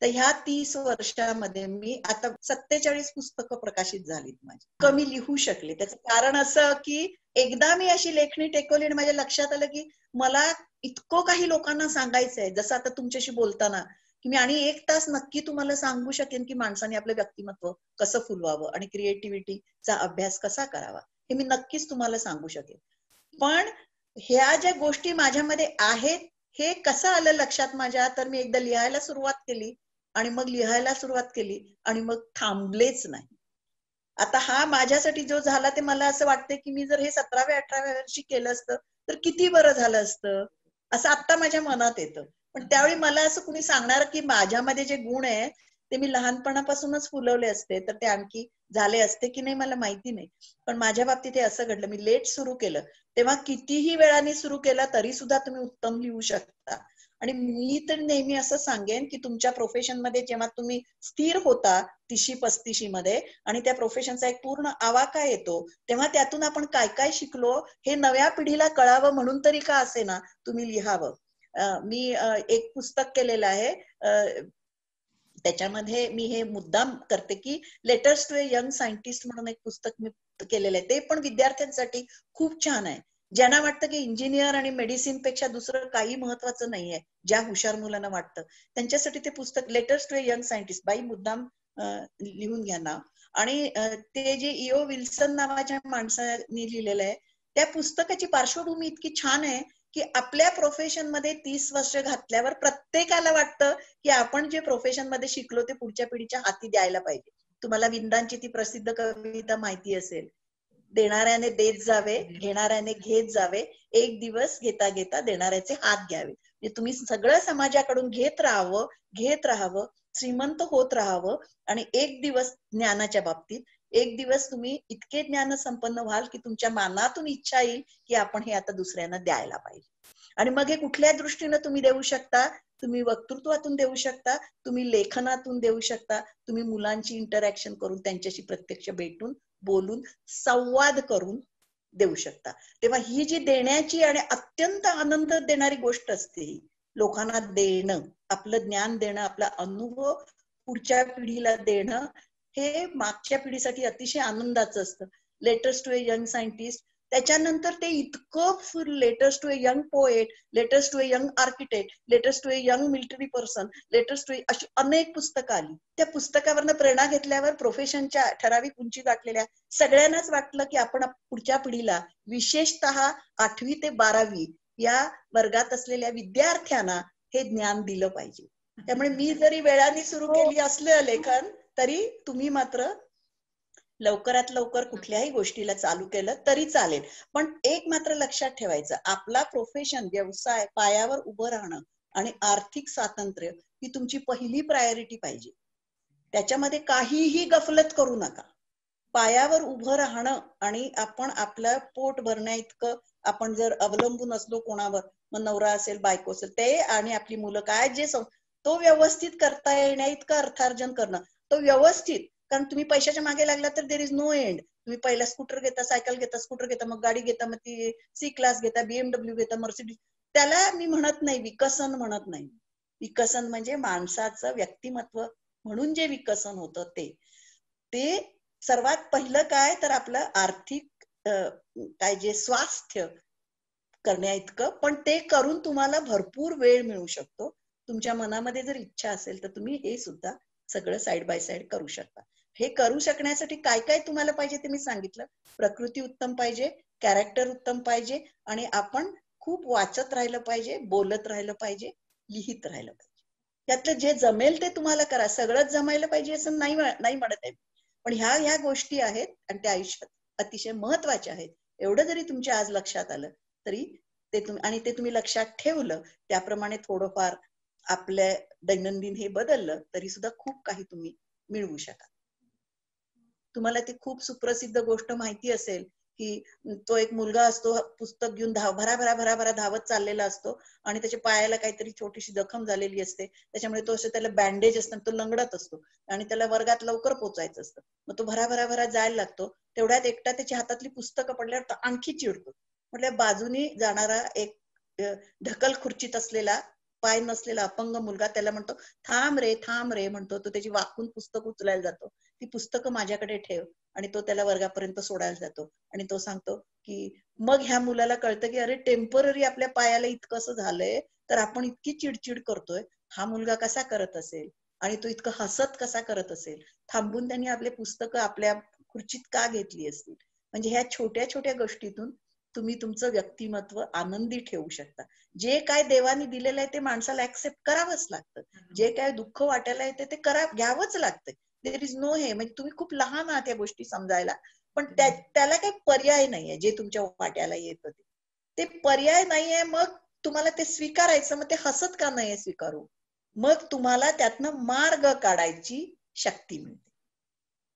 तर ह्या 30 वर्षामध्ये मी आता 47 पुस्तकं प्रकाशित झालीत माझी. कमी लिहू शकले. त्याचं कारण असं की एकदा मी अशी लेखणी टेकवली आणि माझ्या लक्षात आलं की मला इतकं काही लोकांना सांगायचंय. जसं आता तुमच्याशी बोलताना की मी आणि 1 तास नक्की तुम्हाला सांगू शकेन की माणसाने आपलं व्यक्तिमत्व कसं फुलवावं आणि क्रिएटिव्हिटीचा अभ्यास कसा करावा, हे मी नक्कीच तुम्हाला सांगू शकेन. पण ह्या ज्या गोष्टी माझ्यामध्ये आहेत हे कसं आलं लक्षात माझ्या, तर मी एकदा लिहायला सुरुवात केली आणि मग लिहायला सुरुवात केली आणि मग थांबलेच नाही. आता हा माझ्यासाठी जो झाला ते मला असं वाटतं की मी जर हे 17व्या-18व्या वर्षी केलं असतं तर किती बरं झालं असतं, असं आत्ता माझ्या मनात येतं. पण त्यावेळी मला असं कुणी सांगणार की माझ्यामध्ये जे गुण आहे ते मी लहानपणापासूनच फुलवले असते तर ते आणखी झाले असते की नाही मला माहिती नाही. पण माझ्या बाबतीत हे असं घडलं, मी लेट सुरू केलं. तेव्हा कितीही वेळाने सुरू केला तरी सुद्धा तुम्ही उत्तम लिहू शकता. आणि मी तर नेहमी असं सांगेन की तुमच्या प्रोफेशन मध्ये जेव्हा तुम्ही स्थिर होता 30-35 मध्ये आणि त्या प्रोफेशनचा एक पूर्ण आवाका येतो तेव्हा त्यातून आपण काय काय शिकलो हे नव्या पिढीला कळावं म्हणून तरी का असेना तुम्ही लिहावं. मी एक पुस्तक केलेलं आहे, त्याच्यामध्ये मी हे मुद्दाम करते की letters to a young scientist म्हणून एक पुस्तक मी केलेलं आहे. ते पण विद्यार्थ्यांसाठी खूप छान आहे. ज्यांना वाटतं की इंजिनियर आणि मेडिसिन पेक्षा दुसरं काही महत्वाचं नाहीये, ज्या हुशार मुलांना वाटतं त्यांच्यासाठी ते पुस्तक letters to a young scientist, बाई मुद्दाम लिहून घ्या नाव. आणि ते जे इओ विल्सन नावाच्या माणसाने लिहिलेलं आहे त्या पुस्तकाची पार्श्वभूमी इतकी छान आहे की आपल्या प्रोफेशन मध्ये 30 वर्ष घातल्यावर प्रत्येकाला वाटतं की आपण जे प्रोफेशन मध्ये शिकलो ते पुढच्या पिढीच्या हाती द्यायला पाहिजे. तुम्हाला विंदांची ती प्रसिद्ध कविता माहिती असेल, देणाऱ्याने देत जावे, घेणाऱ्याने घेत जावे, एक दिवस घेता घेता देणाऱ्याचे हात घ्यावे. म्हणजे तुम्ही सगळं समाजाकडून घेत राहावं, श्रीमंत होत राहावं आणि एक दिवस ज्ञानाच्या बाबतीत एक दिवस तुम्ही इतके ज्ञान संपन्न व्हाल की तुमच्या मनातून इच्छा येईल की आपण हे आता दुसऱ्यांना द्यायला पाहिजे. आणि मग हे कुठल्या दृष्टीनं तुम्ही देऊ शकता, तुम्ही वक्तृत्वातून देऊ शकता, तुम्ही लेखनातून देऊ शकता, तुम्ही मुलांची इंटरॅक्शन करून त्यांच्याशी प्रत्यक्ष भेटून बोलून संवाद करून देऊ शकता. तेव्हा ही जी देण्याची आणि अत्यंत आनंद देणारी गोष्ट असते, लोकांना देणं, आपलं ज्ञान देणं, आपला अनुभव पुढच्या पिढीला देणं, हे मागच्या पिढीसाठी अतिशय आनंदाचं असतं. Letters to a young scientist, त्याच्यानंतर ते इतकं letters to a young poet, letters to a young architect, letters to a young military person, letters to a, अशी अनेक पुस्तकं आली. त्या पुस्तकावरनं प्रेरणा घेतल्यावर प्रोफेशनच्या ठराविक उंची गाठलेल्या सगळ्यांनाच वाटलं की आपण पुढच्या पिढीला, विशेषतः 8वी ते 12वी या वर्गात असलेल्या विद्यार्थ्यांना हे ज्ञान दिलं पाहिजे. त्यामुळे मी जरी वेळाने सुरू केली असलं लेखन तरी तुम्ही मात्र लवकरात लवकर कुठल्याही गोष्टीला चालू केलं तरी चालेल. पण एक मात्र लक्षात ठेवायचं, आपला प्रोफेशन, व्यवसाय पायावर उभं राहणं आणि आर्थिक स्वातंत्र्य ही तुमची पहिली प्रायोरिटी पाहिजे. त्याच्यामध्ये काहीही गफलत करू नका. पायावर उभं राहणं आणि आपण आपलं पोट भरण्या इतकं आपण जर अवलंबून असलो कोणावर, मग नवरा असेल, बायको असेल, ते आणि आपली मुलं काय जे तो व्यवस्थित करता येण्या इतकं अर्थार्जन करणं, तो व्यवस्थित. कारण तुम्ही पैशाच्या मागे लागला तर देर इज नो एंड. तुम्ही पहिला स्कूटर घेता, सायकल घेता, स्कूटर घेता, मग गाडी घेता, मग ती सी क्लास घेता, BMW घेता, मर्सिडीज. त्याला मी म्हणत नाही विकसन, म्हणत नाही. विकसन म्हणजे माणसाचं व्यक्तिमत्व म्हणून जे विकसन होतं ते सर्वात पहिलं काय तर आपलं आर्थिक काय जे स्वास्थ्य करण्या इतकं. पण ते करून तुम्हाला भरपूर वेळ मिळू शकतो. तुमच्या मनामध्ये जर इच्छा असेल तर तुम्ही हे सुद्धा सगळं साइड बाय साइड करू शकता. हे करू शकण्यासाठी काय काय तुम्हाला पाहिजे ते मी सांगितलं. प्रकृती उत्तम पाहिजे, कॅरेक्टर उत्तम पाहिजे आणि आपण खूप वाचत राहिलं पाहिजे, बोलत राहिलं पाहिजे, लिहित राहिलं पाहिजे. यातलं जे जमेल ते तुम्हाला करा. सगळंच जमायला पाहिजे असं नाही म्हणत आहे, पण ह्या गोष्टी आहेत आणि त्या आयुष्यात अतिशय महत्वाच्या आहेत. एवढं जरी तुमच्या आज लक्षात आलं तरी ते तुम्ही लक्षात ठेवलं, त्याप्रमाणे थोडंफार आपल्या दैनंदिन हे बदललं तरी सुद्धा खूप काही तुम्ही मिळवू शकाल. तुम्हाला ती खूप सुप्रसिद्ध गोष्ट माहिती असेल की तो एक मुलगा असतो, पुस्तक घेऊन भराभरा धावत चाललेला असतो आणि त्याच्या पायाला काहीतरी छोटीशी जखम झालेली असते, त्याच्यामुळे तो असं त्याला बँडेज असतं, तो लंगडत असतो आणि त्याला वर्गात लवकर पोहोचायचं असतं. मग तो भराभरा जायला लागतो. तेवढ्यात एकटा त्याच्या हातातली पुस्तकं पडल्यावर तो आणखी चिडतो. म्हटलं बाजूनी जाणारा एक ढकल खुर्चीत असलेला, पाय नसलेला अपंग मुलगा त्याला म्हणतो, थांब रे म्हणतो. तो त्याची वाकून पुस्तक उचलायला जातो. ती पुस्तकं माझ्याकडे ठेव. आणि तो त्याला वर्गापर्यंत सोडायला जातो. आणि तो सांगतो की मग ह्या मुलाला कळतं की अरे टेम्पररी आपल्या पायाला इतकंसं झालंय, तर आपण इतकी चिडचिड करतोय, हा मुलगा कसा करत असेल आणि तो इतकं हसत कसा करत असेल, थांबून त्यांनी आपले पुस्तकं आपल्या खुर्चीत का घेतली असतील. म्हणजे ह्या छोट्या छोट्या गोष्टीतून तुम्ही तुमचं व्यक्तिमत्व आनंदी ठेवू शकता. जे काय देवाने दिलेलं आहे ते माणसाला ऍक्सेप्ट करावंच लागतं. जे काय दुःख वाटायला येते ते घ्यावंच लागतं. देर इज नो हे, म्हणजे तुम्ही खूप लहान आहात या गोष्टी समजायला, पण त्याला काही पर्याय नाहीये. जे तुमच्या वाट्याला येत ते पर्याय नाहीये, मग तुम्हाला ते स्वीकारायचं. मग ते हसत का नाही स्वीकारू, मग तुम्हाला त्यातनं मार्ग काढायची शक्ती मिळते.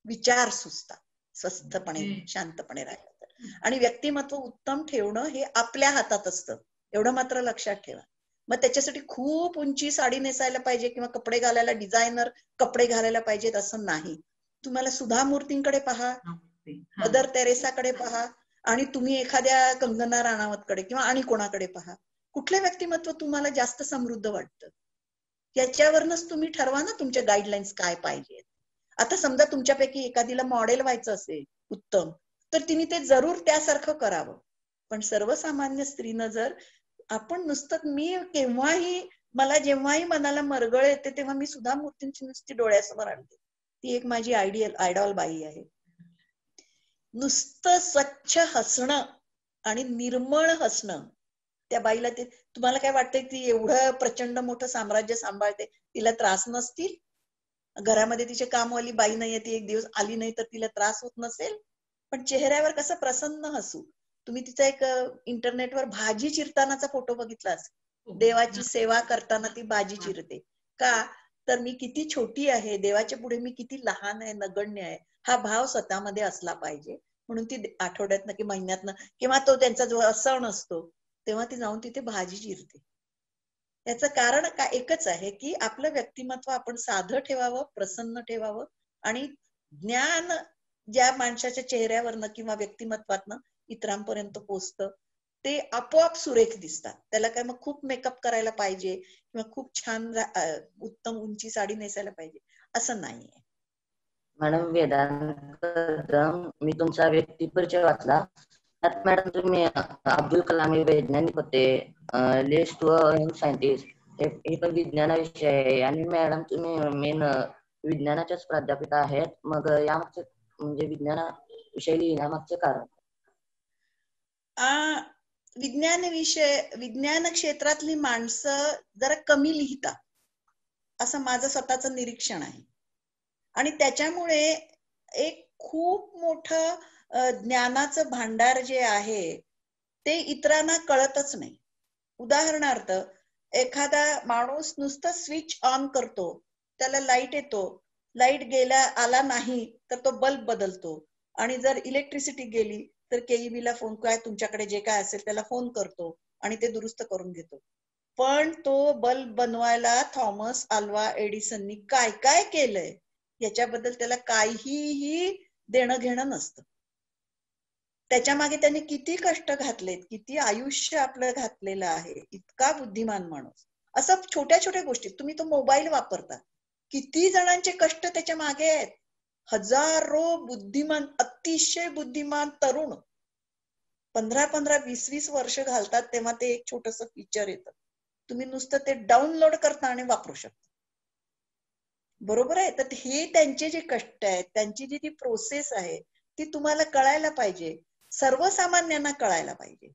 विचार सुचतात स्वस्थपणे, शांतपणे राहिलं तर. आणि व्यक्तिमत्व उत्तम ठेवणं हे आपल्या हातात असतं, एवढं मात्र लक्षात ठेवा. मग त्याच्यासाठी खूप उंची साडी नेसायला पाहिजे किंवा कपडे घालायला डिझायनर कपडे घालायला पाहिजेत असं नाही. तुम्हाला सुधा मूर्तींकडे पहा, मदर तेरेसाकडे पहा, आणि तुम्ही एखाद्या कंगना राणावतकडे किंवा आणि कोणाकडे पहा. कुठलं व्यक्तिमत्व तुम्हाला जास्त समृद्ध वाटतं, याच्यावरनच तुम्ही ठरवा ना तुमच्या गाईडलाईन्स काय पाहिजेत. आता समजा तुमच्यापैकी एखादीला मॉडेल व्हायचं असेल उत्तम, तर तिने ते जरूर त्यासारखं करावं. पण सर्वसामान्य स्त्रीनं जर आपण नुसतं, मी केव्हाही मला जेव्हाही मनाला मरगळ येते तेव्हा मी सुधा मूर्तींची नुसती डोळ्यासमोर आणते. ती एक माझी आयडॉल बाई आहे. नुसतं स्वच्छ हसणं आणि निर्मळ हसणं, त्या बाईला ते, तुम्हाला काय वाटतंय ती एवढं प्रचंड मोठं साम्राज्य सांभाळते, तिला त्रास नसतील? घरामध्ये तिची कामवाली बाई नाहीये, ती एक दिवस आली नाही तर तिला त्रास होत नसेल? पण चेहऱ्यावर कसं प्रसन्न हसू. तुम्ही तिचा एक इंटरनेटवर भाजी चिरतानाचा फोटो बघितला असेल, देवाची सेवा करताना ती भाजी चिरते. का तर मी किती छोटी आहे, देवाच्या पुढे मी किती लहान आहे, नगण्य आहे, हा भाव स्वतःमध्ये असला पाहिजे. म्हणून ती आठवड्यातनं की महिन्यातनं किंवा तो त्यांचा जो सण असतो तेव्हा ती जाऊन तिथे भाजी चिरते. याचं कारण का एकच आहे की आपलं व्यक्तिमत्व आपण साधं ठेवावं, प्रसन्न ठेवावं. आणि ज्ञान ज्या माणसाच्या चेहऱ्यावरनं किंवा व्यक्तिमत्वातनं इतरांपर्यंत पोचतं ते आपोआप सुरेख दिसतात. त्याला काय मग खूप मेकअप करायला पाहिजे किंवा खूप छान उत्तम उंची साडी नेसायला पाहिजे असं नाहीये. मॅडम वेदांत कदम, मी तुमचा व्यक्ती परिचय वाचला. त्यात मॅडम तुम्ही अब्दुल कलाम हे वैज्ञानिक होते, लिस्ट सायंटिस्ट, हे पण विज्ञानाविषयी आहे. आणि मॅडम तुम्ही मेन विज्ञानाच्याच प्राध्यापिका आहेत. मग यामागचे म्हणजे विज्ञानाविषयी लिहिण्यामागचे कारण? विज्ञान क्षेत्रातली माणसं जरा कमी लिहितात असं माझं स्वतःचं निरीक्षण आहे. आणि त्याच्यामुळे एक खूप मोठं ज्ञानाचं भांडार जे आहे ते इतरांना कळतच नाही. उदाहरणार्थ, एखादा माणूस नुसतं स्विच ऑन करतो, त्याला लाईट येतो, लाईट आला नाही तर तो बल्ब बदलतो, आणि जर इलेक्ट्रिसिटी गेली तर KEB ला फोन, काय तुमच्याकडे जे काय असेल त्याला फोन करतो आणि ते दुरुस्त करून घेतो. पण तो बल्ब बनवायला थॉमस अल्वा एडिसननी काय काय केलंय याच्याबद्दल त्याला काहीही देणं घेणं नसतं. त्याच्या मागे त्याने किती कष्ट घातलेत, किती आयुष्य आपलं घातलेलं आहे, इतका बुद्धिमान माणूस. असं छोट्या छोट्या गोष्टी, तुम्ही तो मोबाईल वापरता, किती जणांचे कष्ट त्याच्या मागे आहेत. हजारो बुद्धिमान, अतिशय बुद्धिमान तरुण 15-20 वर्ष घालतात तेव्हा ते एक छोटस फीचर येतं. तुम्ही नुसतं ते डाउनलोड करता आणि वापरू शकता. बरोबर आहे. तर हे त्यांचे जे कष्ट आहेत, त्यांची जी ती प्रोसेस आहे ती तुम्हाला कळायला पाहिजे, सर्वसामान्यांना कळायला पाहिजे.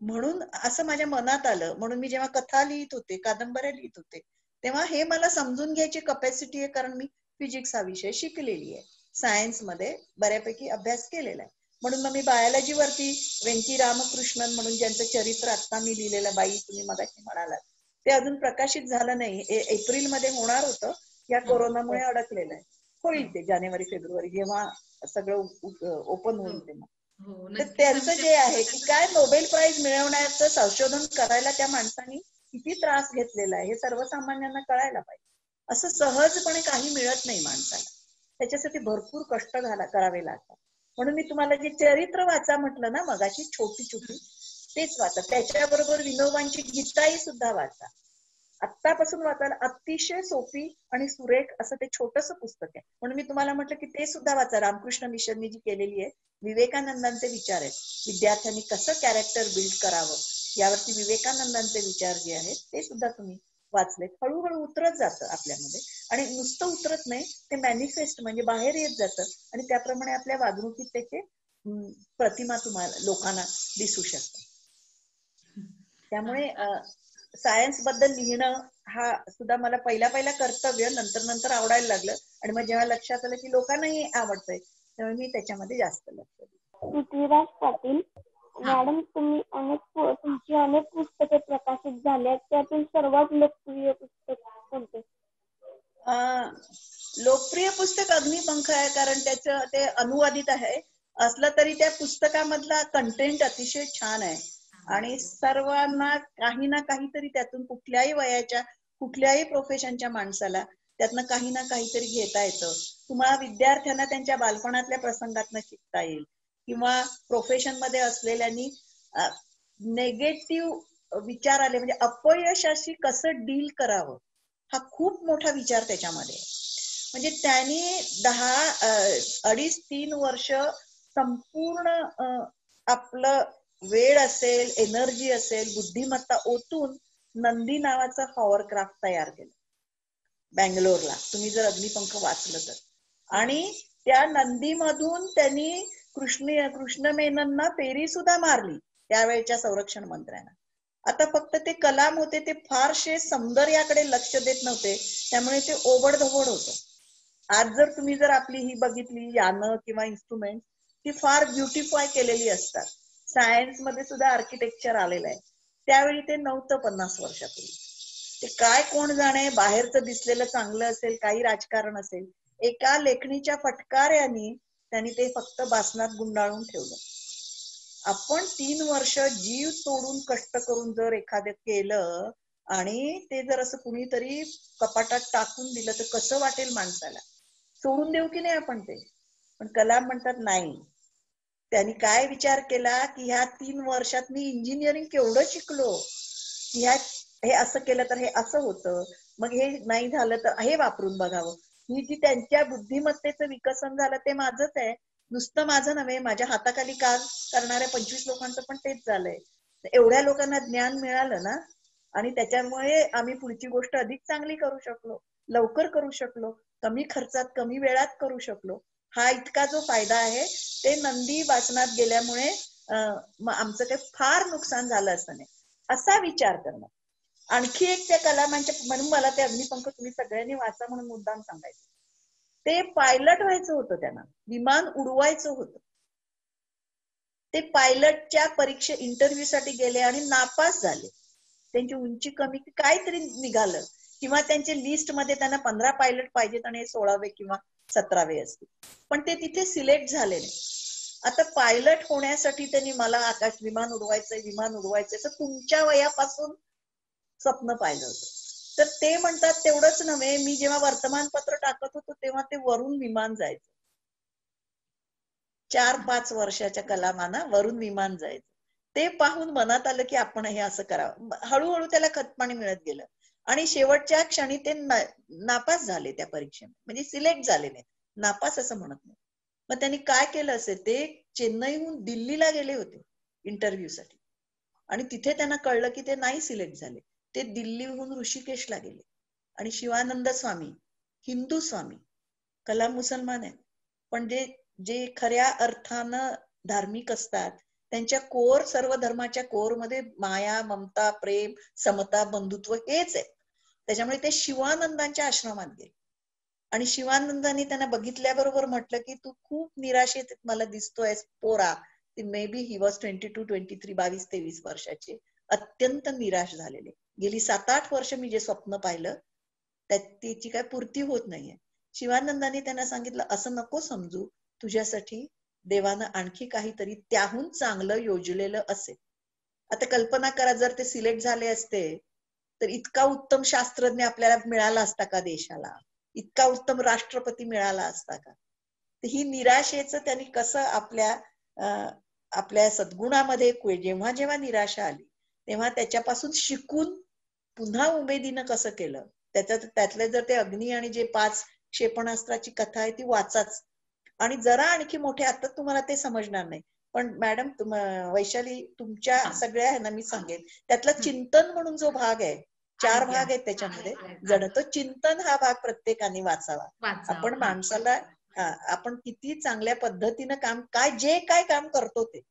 म्हणून असं माझ्या मनात आलं. म्हणून मी जेव्हा कथा लिहित होते, कादंबऱ्या लिहित होते, तेव्हा हे मला समजून घ्यायची कपॅसिटी आहे, कारण मी फिजिक्स हा विषय शिकलेली आहे, सायन्स मध्ये बऱ्यापैकी अभ्यास केलेला आहे. म्हणून मग मी बायोलॉजी वरती व्यंकी रामकृष्णन म्हणून ज्यांचं चरित्र आता मी लिहिलेलं, बाई तुम्ही मगाशी म्हणालात, ते अजून प्रकाशित झालं नाही. एप्रिल मध्ये होणार होतं, या कोरोनामुळे अडकलेलं आहे. होईल ते जानेवारी फेब्रुवारी जेव्हा सगळं ओपन होईल तेव्हा. हो, तर नक्कीच त्यांचं आम्ही जे आहे की काय नोबेल प्राइज मिळवण्याचं संशोधन करायला त्या माणसांनी किती त्रास घेतलेला आहे हे सर्वसामान्यांना कळायला पाहिजे. असं सहजपणे काही मिळत नाही माणसाला, त्याच्यासाठी भरपूर कष्ट करावे लागतात. म्हणून मी तुम्हाला जे चरित्र वाचा म्हटलं ना मगाशी, छोटी छोटी, तेच वाचा. त्याच्याबरोबर विनोबांची गीताई सुद्धा वाचा. आत्तापासून वाचायला अतिशय सोपी आणि सुरेख असं ते छोटस पुस्तक आहे. म्हणून मी तुम्हाला म्हटलं की ते सुद्धा वाचा. रामकृष्ण मिशननी जी केलेली आहे, विवेकानंदांचे विचार आहेत, विद्यार्थ्यांनी कसं कॅरेक्टर बिल्ड करावं यावरती विवेकानंदांचे विचार जे आहेत ते सुद्धा तुम्ही वाचलेत. हळूहळू उतरत जातं आपल्यामध्ये, आणि नुसतं उतरत नाही, ते मॅनिफेस्ट म्हणजे बाहेर येत जातं, आणि त्याप्रमाणे आपल्या वागणुकीत त्याचे प्रतिमा तुम्हाला लोकांना दिसू शकते. त्यामुळे सायन्स बद्दल लिहिणं हा सुद्धा मला पहिला कर्तव्य, नंतर आवडायला लागलं, आणि मग जेव्हा लक्षात आलं की लोकांनाही आवडतंय त्यामुळे मी त्याच्यामध्ये जास्त लक्ष दिलं. पृथ्वीराज पाटील मॅडम, तुमची अनेक पुस्तके प्रकाशित झाली आहेत, त्यातील सर्वात लोकप्रिय पुस्तक कोणते? लोकप्रिय पुस्तक अग्निपंख आहे, कारण त्याचं ते अनुवादित आहे. असलं तरी त्या पुस्तकामधला कंटेंट अतिशय छान आहे, आणि सर्वांना काही ना काहीतरी त्यातून, कुठल्याही वयाच्या कुठल्याही प्रोफेशनच्या माणसाला त्यातनं काही ना काहीतरी घेता येतं. तुम्हाला विद्यार्थ्यांना त्यांच्या बालपणातल्या प्रसंगातनं शिकता येईल, किंवा प्रोफेशन मध्ये असलेल्यांनी नेगेटिव्ह विचार आले म्हणजे अपयशाशी कसं डील करावं, हा खूप मोठा विचार त्याच्यामध्ये. म्हणजे त्यांनी 2.5-3 वर्ष संपूर्ण आपलं वेळ असेल, एनर्जी असेल, बुद्धिमत्ता ओतून नंदी नावाचं हॉवरक्राफ्ट तयार केलं बँगलोरला. तुम्ही जर अग्निपंख वाचलं तर. आणि त्या नंदीमधून त्यांनी कृष्ण मेननना फेरी सुद्धा मारली त्यावेळेच्या संरक्षण मंत्र्यांना. आता फक्त ते कलाम होते, ते फारसे सौंदर्याकडे लक्ष देत नव्हते, त्यामुळे ते ओबडधोबड होतं. आज जर आपली ही बघितली यानं किंवा इन्स्ट्रुमेंट, ती फार ब्युटिफाय केलेली असतात. सायन्स मध्ये सुद्धा आर्किटेक्चर आलेलं आहे, त्यावेळी ते नव्हतं 50 वर्षापूर्वी. ते काय कोण जाणे, बाहेरचं दिसलेलं चांगलं असेल, काही राजकारण असेल, एका लेखणीच्या फटकाऱ्याने त्यांनी ते फक्त बासनात गुंडाळून ठेवलं. आपण 3 वर्ष जीव तोडून कष्ट करून जर एखादं केलं आणि ते जर असं कुणीतरी कपाटात टाकून दिलं तर कसं वाटेल माणसाला? सोडून देऊ की नाही आपण ते? पण कलाम म्हणतात नाही. त्यांनी काय विचार केला की ह्या 3 वर्षात मी इंजिनिअरिंग केवढं शिकलो, हे असं केलं तर हे असं होतं, मग हे नाही झालं तर हे वापरून बघावं. ही जी त्यांच्या बुद्धिमत्तेचं विकसन झालं ते माझंच आहे, नुसतं माझं नव्हे, माझ्या हाताखाली काम करणाऱ्या 25 लोकांचं पण तेच झालंय. एवढ्या लोकांना ज्ञान मिळालं ना, आणि त्याच्यामुळे आम्ही पुढची गोष्ट अधिक चांगली करू शकलो, लवकर करू शकलो, कमी खर्चात कमी वेळात करू शकलो. हा इतका जो फायदा आहे ते नंदी वाचनात गेल्यामुळे आमचं काही फार नुकसान झालं असं नाही, असा विचार करणं. आणखी एक त्या कलामांच्या, म्हणून मला ते अग्निपंख तुम्ही सगळ्यांनी वाचा म्हणून मुद्दाम सांगायचं. ते पायलट व्हायचं होतं, त्यांना विमान उडवायचं होतं. ते पायलटच्या परीक्षे इंटरव्ह्यू साठी गेले आणि नापास झाले. त्यांची उंची कमी काहीतरी निघालं, किंवा त्यांच्या लिस्ट मध्ये त्यांना 15 पायलट पाहिजेत आणि 16वे किंवा 17वे असतील, पण ते तिथे सिलेक्ट झाले नाही. आता पायलट होण्यासाठी त्यांनी मला आकाश विमान उडवायचंय तर तुमच्या वयापासून स्वप्न पाहिलं होतं. तर ते म्हणतात तेवढंच नव्हे, मी जेव्हा वर्तमानपत्र टाकत होतो तेव्हा ते वरून विमान जायचं. 4-5 वर्षाच्या कलामाना वरून विमान जायचं. ते पाहून मनात आलं की आपण हे असं करावं. हळूहळू त्याला खतपाणी मिळत गेलं, आणि शेवटच्या क्षणी ते नापास झाले त्या परीक्षेत, म्हणजे सिलेक्ट झाले नाही, नापास असं म्हणत नाही. मग त्यांनी काय केलं असेल, ते चेन्नईहून दिल्लीला गेले होते इंटरव्ह्यू साठी, आणि तिथे त्यांना कळलं की ते नाही सिलेक्ट झाले. ते दिल्लीहून ऋषिकेशला गेले, आणि शिवानंद स्वामी हिंदू स्वामी, कलाम मुसलमान आहेत, पण जे खऱ्या अर्थानं धार्मिक असतात, त्यांच्या कोर, सर्व धर्माच्या कोर मध्ये माया, ममता, प्रेम, समता, बंधुत्व हेच आहे. त्याच्यामुळे ते शिवानंदांच्या आश्रमात गेले, आणि शिवानंदांनी त्यांना बघितल्याबरोबर म्हटलं की तू खूप निराशेत मला दिसतोय पोरा. मे बी ही वॉज 22-23, 22-23 वर्षाचे, अत्यंत निराश झालेले. गेली 7-8 वर्ष मी जे स्वप्न पाहिलं त्याची काय पूर्ती होत नाहीये. शिवानंदांनी त्यांना सांगितलं, असं नको समजू, तुझ्यासाठी देवानं आणखी काहीतरी त्याहून चांगलं योजलेलं असेल. आता कल्पना करा, जर ते सिलेक्ट झाले असते तर इतका उत्तम शास्त्रज्ञ आपल्याला मिळाला असता का देशाला, इतका उत्तम राष्ट्रपती मिळाला असता का. तर ही निराशेचं त्यांनी कसं आपल्या सद्गुणामध्ये जेव्हा जेव्हा निराशा आली तेव्हा त्याच्यापासून शिकून पुन्हा उमेदीनं कसं केलं. त्यातले जर ते अग्नी आणि जे 5 क्षेपणास्त्राची कथा आहे ती वाचाच. आणि जरा आणखी मोठे, आता तुम्हाला ते समजणार नाही पण मॅडम वैशाली तुमच्या सगळ्या आहे ना, मी सांगेन त्यातला चिंतन म्हणून जो भाग आहे, 4 भाग आहेत त्याच्यामध्ये, जण तो चिंतन हा भाग प्रत्येकाने वाचावा. आपण माणसाला आपण किती चांगल्या पद्धतीनं जे काय काम करतो ते,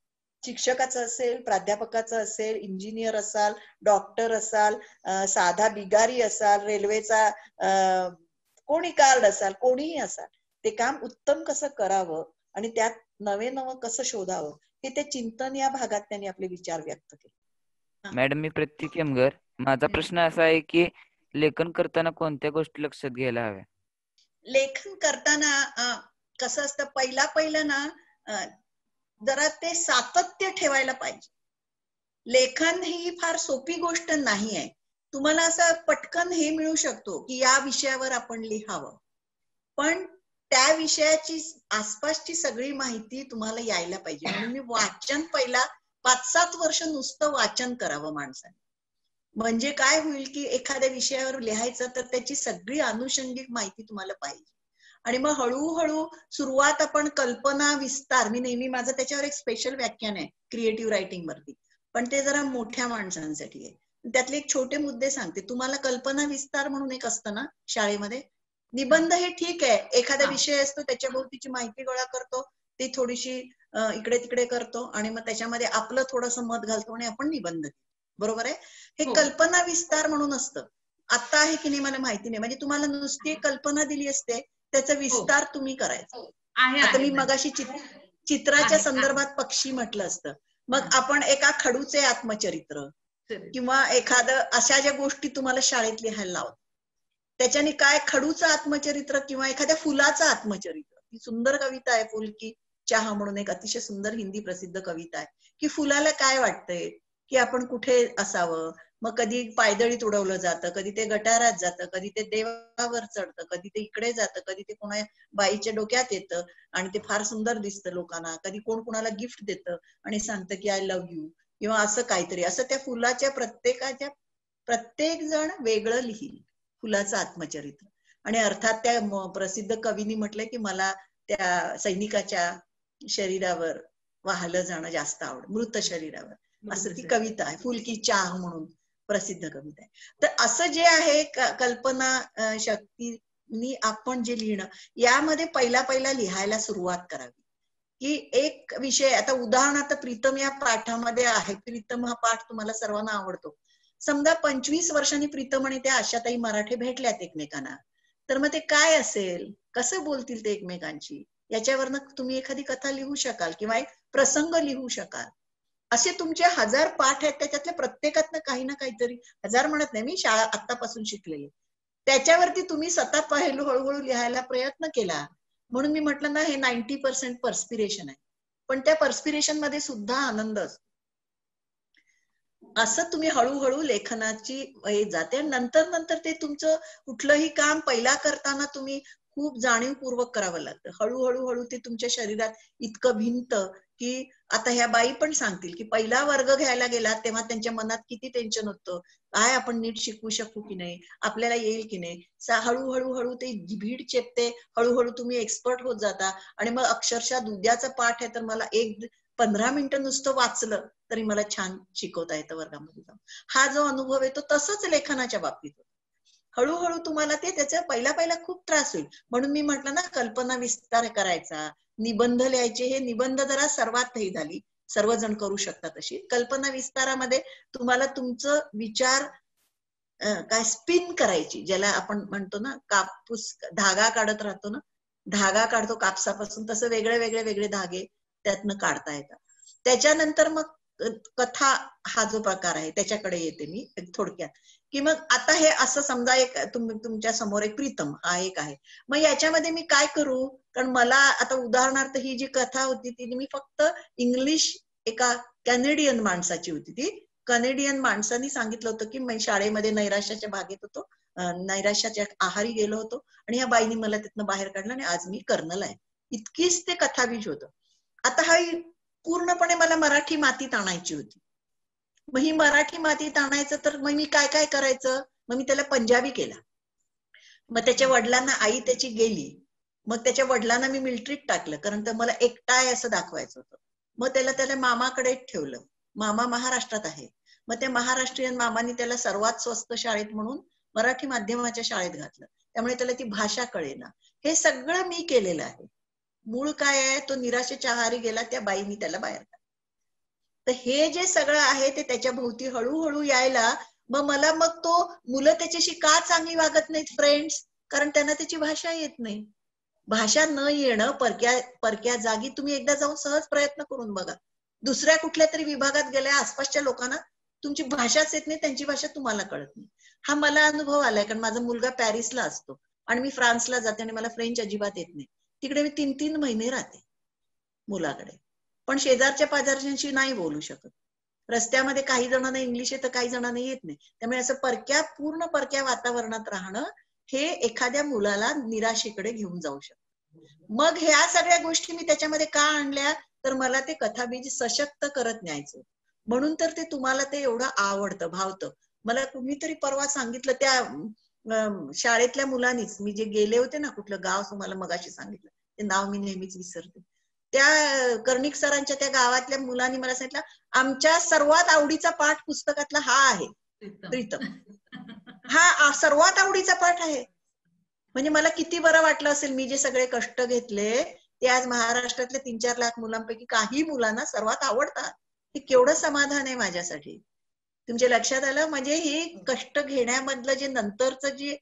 शिक्षकाचं असेल, प्राध्यापकाचं असेल, इंजिनियर असाल, डॉक्टर असाल, साधा बिगारी असाल, रेल्वेचा कोणी गार्ड असाल, कोणीही असाल, ते काम उत्तम कसं करावं आणि त्यात नवं कसं शोधावं, हे ते चिंतन या भागात त्यांनी आपले विचार व्यक्त केले. मॅडम, मी प्रतीक हेमगर. माझा प्रश्न असा आहे की लेखन करताना कोणत्या गोष्टी लक्षात घ्यायला हव्या? लेखन करताना कसं असतं, पहिलं ना जरा ते सातत्य ठेवायला पाहिजे. लेखन ही फार सोपी गोष्ट नाही आहे. तुम्हाला असं पटकन हे मिळू शकतो की या विषयावर आपण लिहावं, पण त्या विषयाची आसपासची सगळी माहिती तुम्हाला यायला पाहिजे. म्हणून मी वाचन पहिला 5-7 वर्ष नुसतं वाचन करावं माणसाने. म्हणजे काय होईल की एखाद्या विषयावर लिहायचं तर त्याची सगळी अनुषंगिक माहिती तुम्हाला पाहिजे. आणि मग हळूहळू सुरुवात आपण कल्पना विस्तार, मी नेहमी माझं त्याच्यावर एक स्पेशल व्याख्यान आहे क्रिएटिव्ह रायटिंग वरती, पण ते जरा मोठ्या माणसांसाठी आहे. त्यातले एक छोटे मुद्दे सांगते तुम्हाला. कल्पना विस्तार म्हणून एक असतं ना शाळेमध्ये, निबंध हे ठीक आहे, एखादा विषय असतो त्याच्या भोवतीची माहिती गोळा करतो, ती थोडीशी इकडे तिकडे करतो आणि मग त्याच्यामध्ये आपलं थोडंसं मत घालतो आणि आपण निबंध, बरोबर आहे. हे कल्पना विस्तार म्हणून असतं. आता आहे की नाही मला माहिती नाही, म्हणजे तुम्हाला नुसती कल्पना दिली असते, त्याचा विस्तार तुम्ही करायचा. आता मी मगाशी चित्राच्या संदर्भात पक्षी म्हटलं असतं, मग आपण एका खडूचे आत्मचरित्र किंवा एखादं अशा ज्या गोष्टी तुम्हाला शाळेत लिहायला लावत, त्याच्याने काय खडूचं आत्मचरित्र किंवा एखाद्या फुलाचं आत्मचरित्र. ही सुंदर कविता आहे, फुल की चहा म्हणून एक अतिशय सुंदर हिंदी प्रसिद्ध कविता आहे, की फुलाला काय वाटतंय की आपण कुठे असावं. मग कधी पायदळीत उडवलं जातं, कधी ते गटारात जातं, कधी ते देवावर चढतं, कधी ते इकडे जातं, कधी ते कोणा बाईच्या डोक्यात येतं आणि ते फार सुंदर दिसतं लोकांना, कधी कोण कुणाला गिफ्ट देतं आणि सांगतं की आय लव्ह यू किंवा असं काहीतरी. असं त्या फुलाच्या प्रत्येक जण वेगळं लिहिल फुलाचं आत्मचरित्र. आणि अर्थात त्या प्रसिद्ध कवीनी म्हटलंय की मला त्या सैनिकाच्या शरीरावर वाहलं जाणं जास्त आवड, मृत शरीरावर, असं ती कविता आहे, फुल की चाह म्हणून प्रसिद्ध कविता आहे. तर असं जे आहे कल्पना शक्तीनी आपण जे लिहिणं, यामध्ये पहिला लिहायला सुरुवात करावी. की एक विषय, आता उदाहरणार्थ प्रीतम या पाठामध्ये आहे, प्रीतम हा पाठ तुम्हाला सर्वांना आवडतो. समजा 25 वर्षांनी प्रीतम आणि त्या आशाताई मराठे भेटल्यात एकमेकांना, तर मग ते काय असेल, कसं बोलतील ते एकमेकांची, याच्यावरनं तुम्ही एखादी कथा लिहू शकाल किंवा एक प्रसंग लिहू शकाल. असे तुमचे 1000 पाठ आहेत, त्याच्यातल्या प्रत्येकातनं काही ना काहीतरी, 1000 म्हणत नाही मी, शाळा आतापासून शिकलेली, त्याच्यावरती तुम्ही सतत हळूहळू लिहायला प्रयत्न केला. म्हणून मी म्हटलं ना, हे 90% पर्स्पिरेशन आहे, पण त्या पर्स्पिरेशन मध्ये सुद्धा आनंद असतो. असं तुम्ही हळूहळू लेखनाची जाते. नंतर ते तुमचं कुठलंही काम पहिला करताना तुम्ही खूप जाणीवपूर्वक करावं लागतं. हळूहळू ते तुमच्या शरीरात इतकं भिनतं की आता ह्या बाई पण सांगतील की पहिला वर्ग घ्यायला गेला तेव्हा त्यांच्या मनात किती टेन्शन होतं, काय आपण नीट शिकवू शकू की नाही, आपल्याला येईल की नाही. हळूहळू ते भीड चेपते, हळूहळू तुम्ही एक्सपर्ट होत जाता. आणि मग अक्षरशः उद्याचा पाठ आहे तर मला 15 मिनिटं नुसतं वाचलं तरी मला छान शिकवता येतं वर्गामध्ये जाऊन. हा जो अनुभव आहे तो तसंच लेखनाच्या बाबतीत होतो. हळूहळू तुम्हाला त्याचा पहिला खूप त्रास होईल. म्हणून मी म्हटलं ना, कल्पना विस्तार करायचा, निबंध लिहायचे. हे निबंध जरा सर्वात हे झाली, सर्वजण करू शकतात अशी. कल्पना विस्तारामध्ये तुम्हाला तुमचं विचार काय स्पिन करायची, ज्याला आपण म्हणतो ना, कापूस धागा काढत राहतो ना, धागा काढतो कापसापासून, तसं वेगळे धागे त्यातनं काढता येतात. त्याच्यानंतर मग कथा हा जो प्रकार आहे त्याच्याकडे येते मी थोडक्यात, की मग आता हे असं समजा एक तुमच्या समोर एक प्रीतम हा एक आहे, मग याच्यामध्ये मी काय करू? कारण मला आता उदाहरणार्थ ही जी कथा होती ती मी फक्त इंग्लिश एका कॅनेडियन माणसाची होती. ती कॅनेडियन माणसाने सांगितलं होतं की मी शाळेमध्ये नैराश्याच्या भागेत होतो, नैराश्याच्या आहारी गेलो होतो आणि या बाईनी मला तिथनं बाहेर काढलं आणि आज मी कर्नल आहे. इतकीच ते कथाबीज होतं. आता हा पूर्णपणे मला मराठी मातीत आणायची होती. मग ही मराठी मातीत आणायचं तर मग मी काय काय करायचं? मग मी त्याला पंजाबी केला. मग त्याच्या वडिलांना, आई त्याची गेली, मग त्याच्या वडिलांना मी मिलिटरीत टाकलं कारण तर मला एकटा आहे असं दाखवायचं होतं. मग त्याला मामाकडे ठेवलं. मामा महाराष्ट्रात आहे. मग त्या महाराष्ट्रीयन मामाने त्याला सर्वात स्वस्त शाळेत म्हणून मराठी माध्यमाच्या शाळेत घातलं. त्यामुळे त्याला ती भाषा कळेना. हे सगळं मी केलेलं आहे. मूळ काय आहे? तो निराशेच्या आहारी गेला, त्या बाईनी त्याला बाहेर काढलं. तर हे जे सगळं आहे ते त्याच्या भोवती हळूहळू यायला, मग तो मुलं त्याच्याशी का चांगली वागत नाहीत फ्रेंड्स? कारण त्यांना त्याची भाषा येत नाही. भाषा न येणं, परक्या जागी तुम्ही एकदा जाऊन सहज प्रयत्न करून बघा. दुसऱ्या कुठल्या तरी विभागात गेल्या, आसपासच्या लोकांना तुमची भाषाच येत नाही, त्यांची भाषा तुम्हाला कळत नाही. हा मला अनुभव आलाय कारण माझा मुलगा पॅरिसला असतो आणि मी फ्रान्सला जाते आणि मला फ्रेंच अजिबात येत नाही. तिकडे मी 3-3 महिने राहते मुलाकडे, पण शेजारच्या पाजारच्यांशी नाही बोलू शकत. रस्त्यामध्ये काही जणांना इंग्लिश येतं, काही जणांना येत नाही. त्यामुळे असं पूर्ण परक्या वातावरणात राहणं हे एखाद्या मुलाला निराशेकडे घेऊन जाऊ शकतं. मग ह्या सगळ्या गोष्टी मी त्याच्यामध्ये का आणल्या? तर मला ते कथाबीज सशक्त करत न्यायचं. म्हणून तर ते तुम्हाला ते एवढं आवडतं, भावतं. मला कुणीतरी परवा सांगितलं, त्या शाळेतल्या मुलांनीच, मी जे गेले होते ना, कुठलं गाव तुम्हाला मगाशी सांगितलं, ते नाव मी नेहमीच विसरते. त्या कर्णिक सरांच्या त्या गावातल्या मुलांनी मला सांगितलं, आमच्या सर्वात आवडीचा पाठ पुस्तकातला हा आहे, प्रीतम. हा सर्वात आवडीचा पाठ आहे. म्हणजे मला किती बरं वाटलं असेल. मी जे सगळे कष्ट घेतले ते आज महाराष्ट्रातल्या 3-4 लाख मुलांपैकी काही मुलांना सर्वात आवडतात. हे केवढं समाधान आहे माझ्यासाठी. तुमच्या लक्षात आलं? म्हणजे हे कष्ट घेण्यामधलं जे नंतरचं जे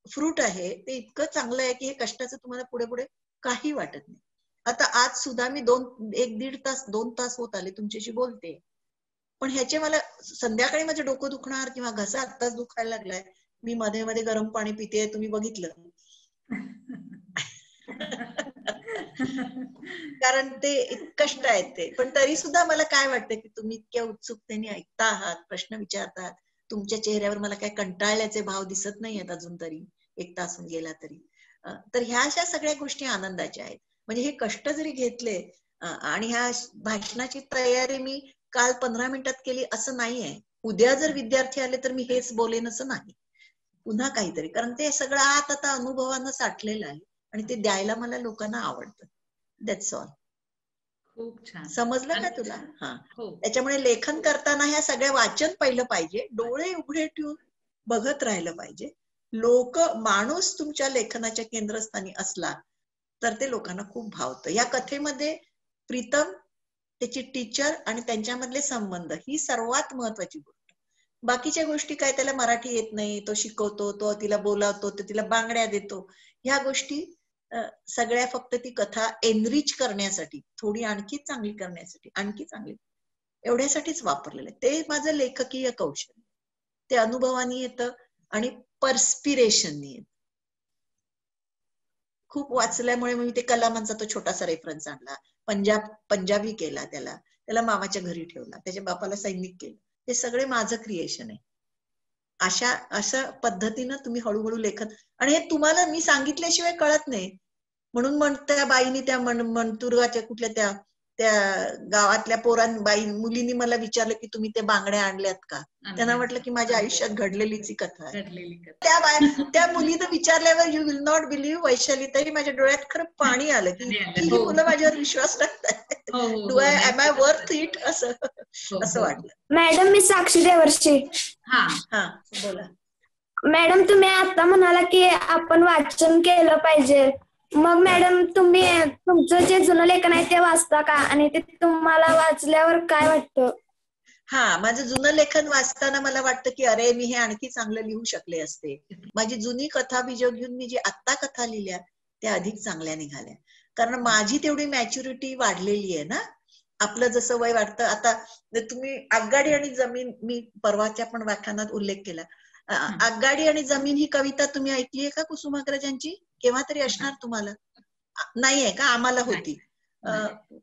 फ्रूट आहे ते इतकं चांगलं आहे की हे कष्टाचं तुम्हाला पुढे पुढे काही वाटत नाही. आता आज सुद्धा मी 1-1.5 तास 2 तास होत आले तुमच्याशी बोलते, पण ह्याचे मला संध्याकाळी माझं डोकं दुखणार किंवा घसा आत्ताच दुखायला लागलाय. मी मध्ये मध्ये गरम पाणी पिते, तुम्ही बघितलं. कारण ते कष्ट आहेत ते. पण तरी सुद्धा मला काय वाटतं की तुम्ही इतक्या उत्सुकतेने ऐकता आहात, प्रश्न विचारतात. तुमच्या चेहऱ्यावर मला काय कंटाळल्याचे भाव दिसत नाहीयेत अजून तरी, 1 तास होऊन गेला तरी. तर ह्या अशा सगळ्या गोष्टी आनंदाच्या आहेत. म्हणजे हे कष्ट जरी घेतले आणि ह्या भाषणाची तयारी मी काल 15 मिनिटात केली असं नाहीये. उद्या जर विद्यार्थी आले तर मी हेच बोलेन असं नाही. पुन्हा काहीतरी, कारण ते सगळं आत आता अनुभवानं साठलेलं आहे आणि ते द्यायला मला लोकांना आवडतं. That's all. खूप छान. समजलं का तुला? हा. हो. त्याच्यामुळे लेखन करताना ह्या सगळ्या वाचन पाहिलं पाहिजे, डोळे उघडे ठेवून बघत राहिलं पाहिजे. माणूस तुमच्या लेखनाच्या केंद्रस्थानी असला तर ते लोकांना खूप भावतं. या कथेमध्ये प्रीतम, त्याची टीचर आणि त्यांच्यामधले संबंध ही सर्वात महत्वाची गोष्ट. बाकीच्या गोष्टी काय, त्याला मराठी येत नाही, तो शिकवतो, तो तिला बोलावतो, तो तिला बांगड्या देतो, ह्या गोष्टी सगळ्या फक्त ती कथा एनरिच करण्यासाठी, थोडी आणखी चांगली करण्यासाठी, आणखी चांगली एवढ्यासाठीच वापरलेलं आहे. ते माझं लेखकीय कौशल्य. ते अनुभवाने येतं आणि परस्पिरेशननी येतं. खूप वाचल्यामुळे मी ते कलामांचा तो छोटासा रेफरन्स आणला, पंजाबी केला, त्याला मामाच्या घरी ठेवला, त्याच्या बापाला सैनिक केलं. हे सगळे माझं क्रिएशन आहे. अशा पद्धतीनं तुम्ही हळूहळू लेखन, आणि हे तुम्हाला मी सांगितल्याशिवाय कळत नाही. म्हणून त्या बाईनी, त्या मंतुर्गाच्या कुठल्या त्या गावातल्या मुलींनी मला विचारलं की तुम्ही ते बांगड्या आणल्यात का? त्यांना वाटलं की माझ्या आयुष्यात घडलेलीच ही कथा आहे. त्या मुलीनं विचारल्यावर you will not believe Vaishali, तरी माझ्या डोळ्यात खरं पाणी आलं की ही मुलं माझ्यावर विश्वास टाकतात. एम आय वर्थ इट असं वाटलं. मॅडम, मी साक्षी देवर्षी. हा बोला मॅडम. तुम्ही आता म्हणाला की आपण वाचन केलं पाहिजे. मग मॅडम, तुम्ही तुमचं जे जुनं लेखन आहे ते वाचता का? आणि ते तुम्हाला वाचल्यावर काय वाटतं? हा, माझं जुनं लेखन वाचताना मला वाटतं की अरे, मी हे आणखी चांगलं लिहू शकले असते. माझी जुनी कथा बिजव घेऊन मी जे आत्ता कथा लिहिल्या त्या अधिक चांगल्या निघाल्या. कारण माझी तेवढी मॅच्युरिटी वाढलेली आहे ना. आपलं जसं वय वाटतं. आता तुम्ही आगगाडी आणि जमीन, मी परवाच्या पण व्याख्यानात उल्लेख केला, आगगाडी आणि जमीन ही कविता तुम्ही ऐकली आहे का कुसुमाग्रजांची? केव्हा तरी असणार तुम्हाला. नाहीये का? आम्हाला होती.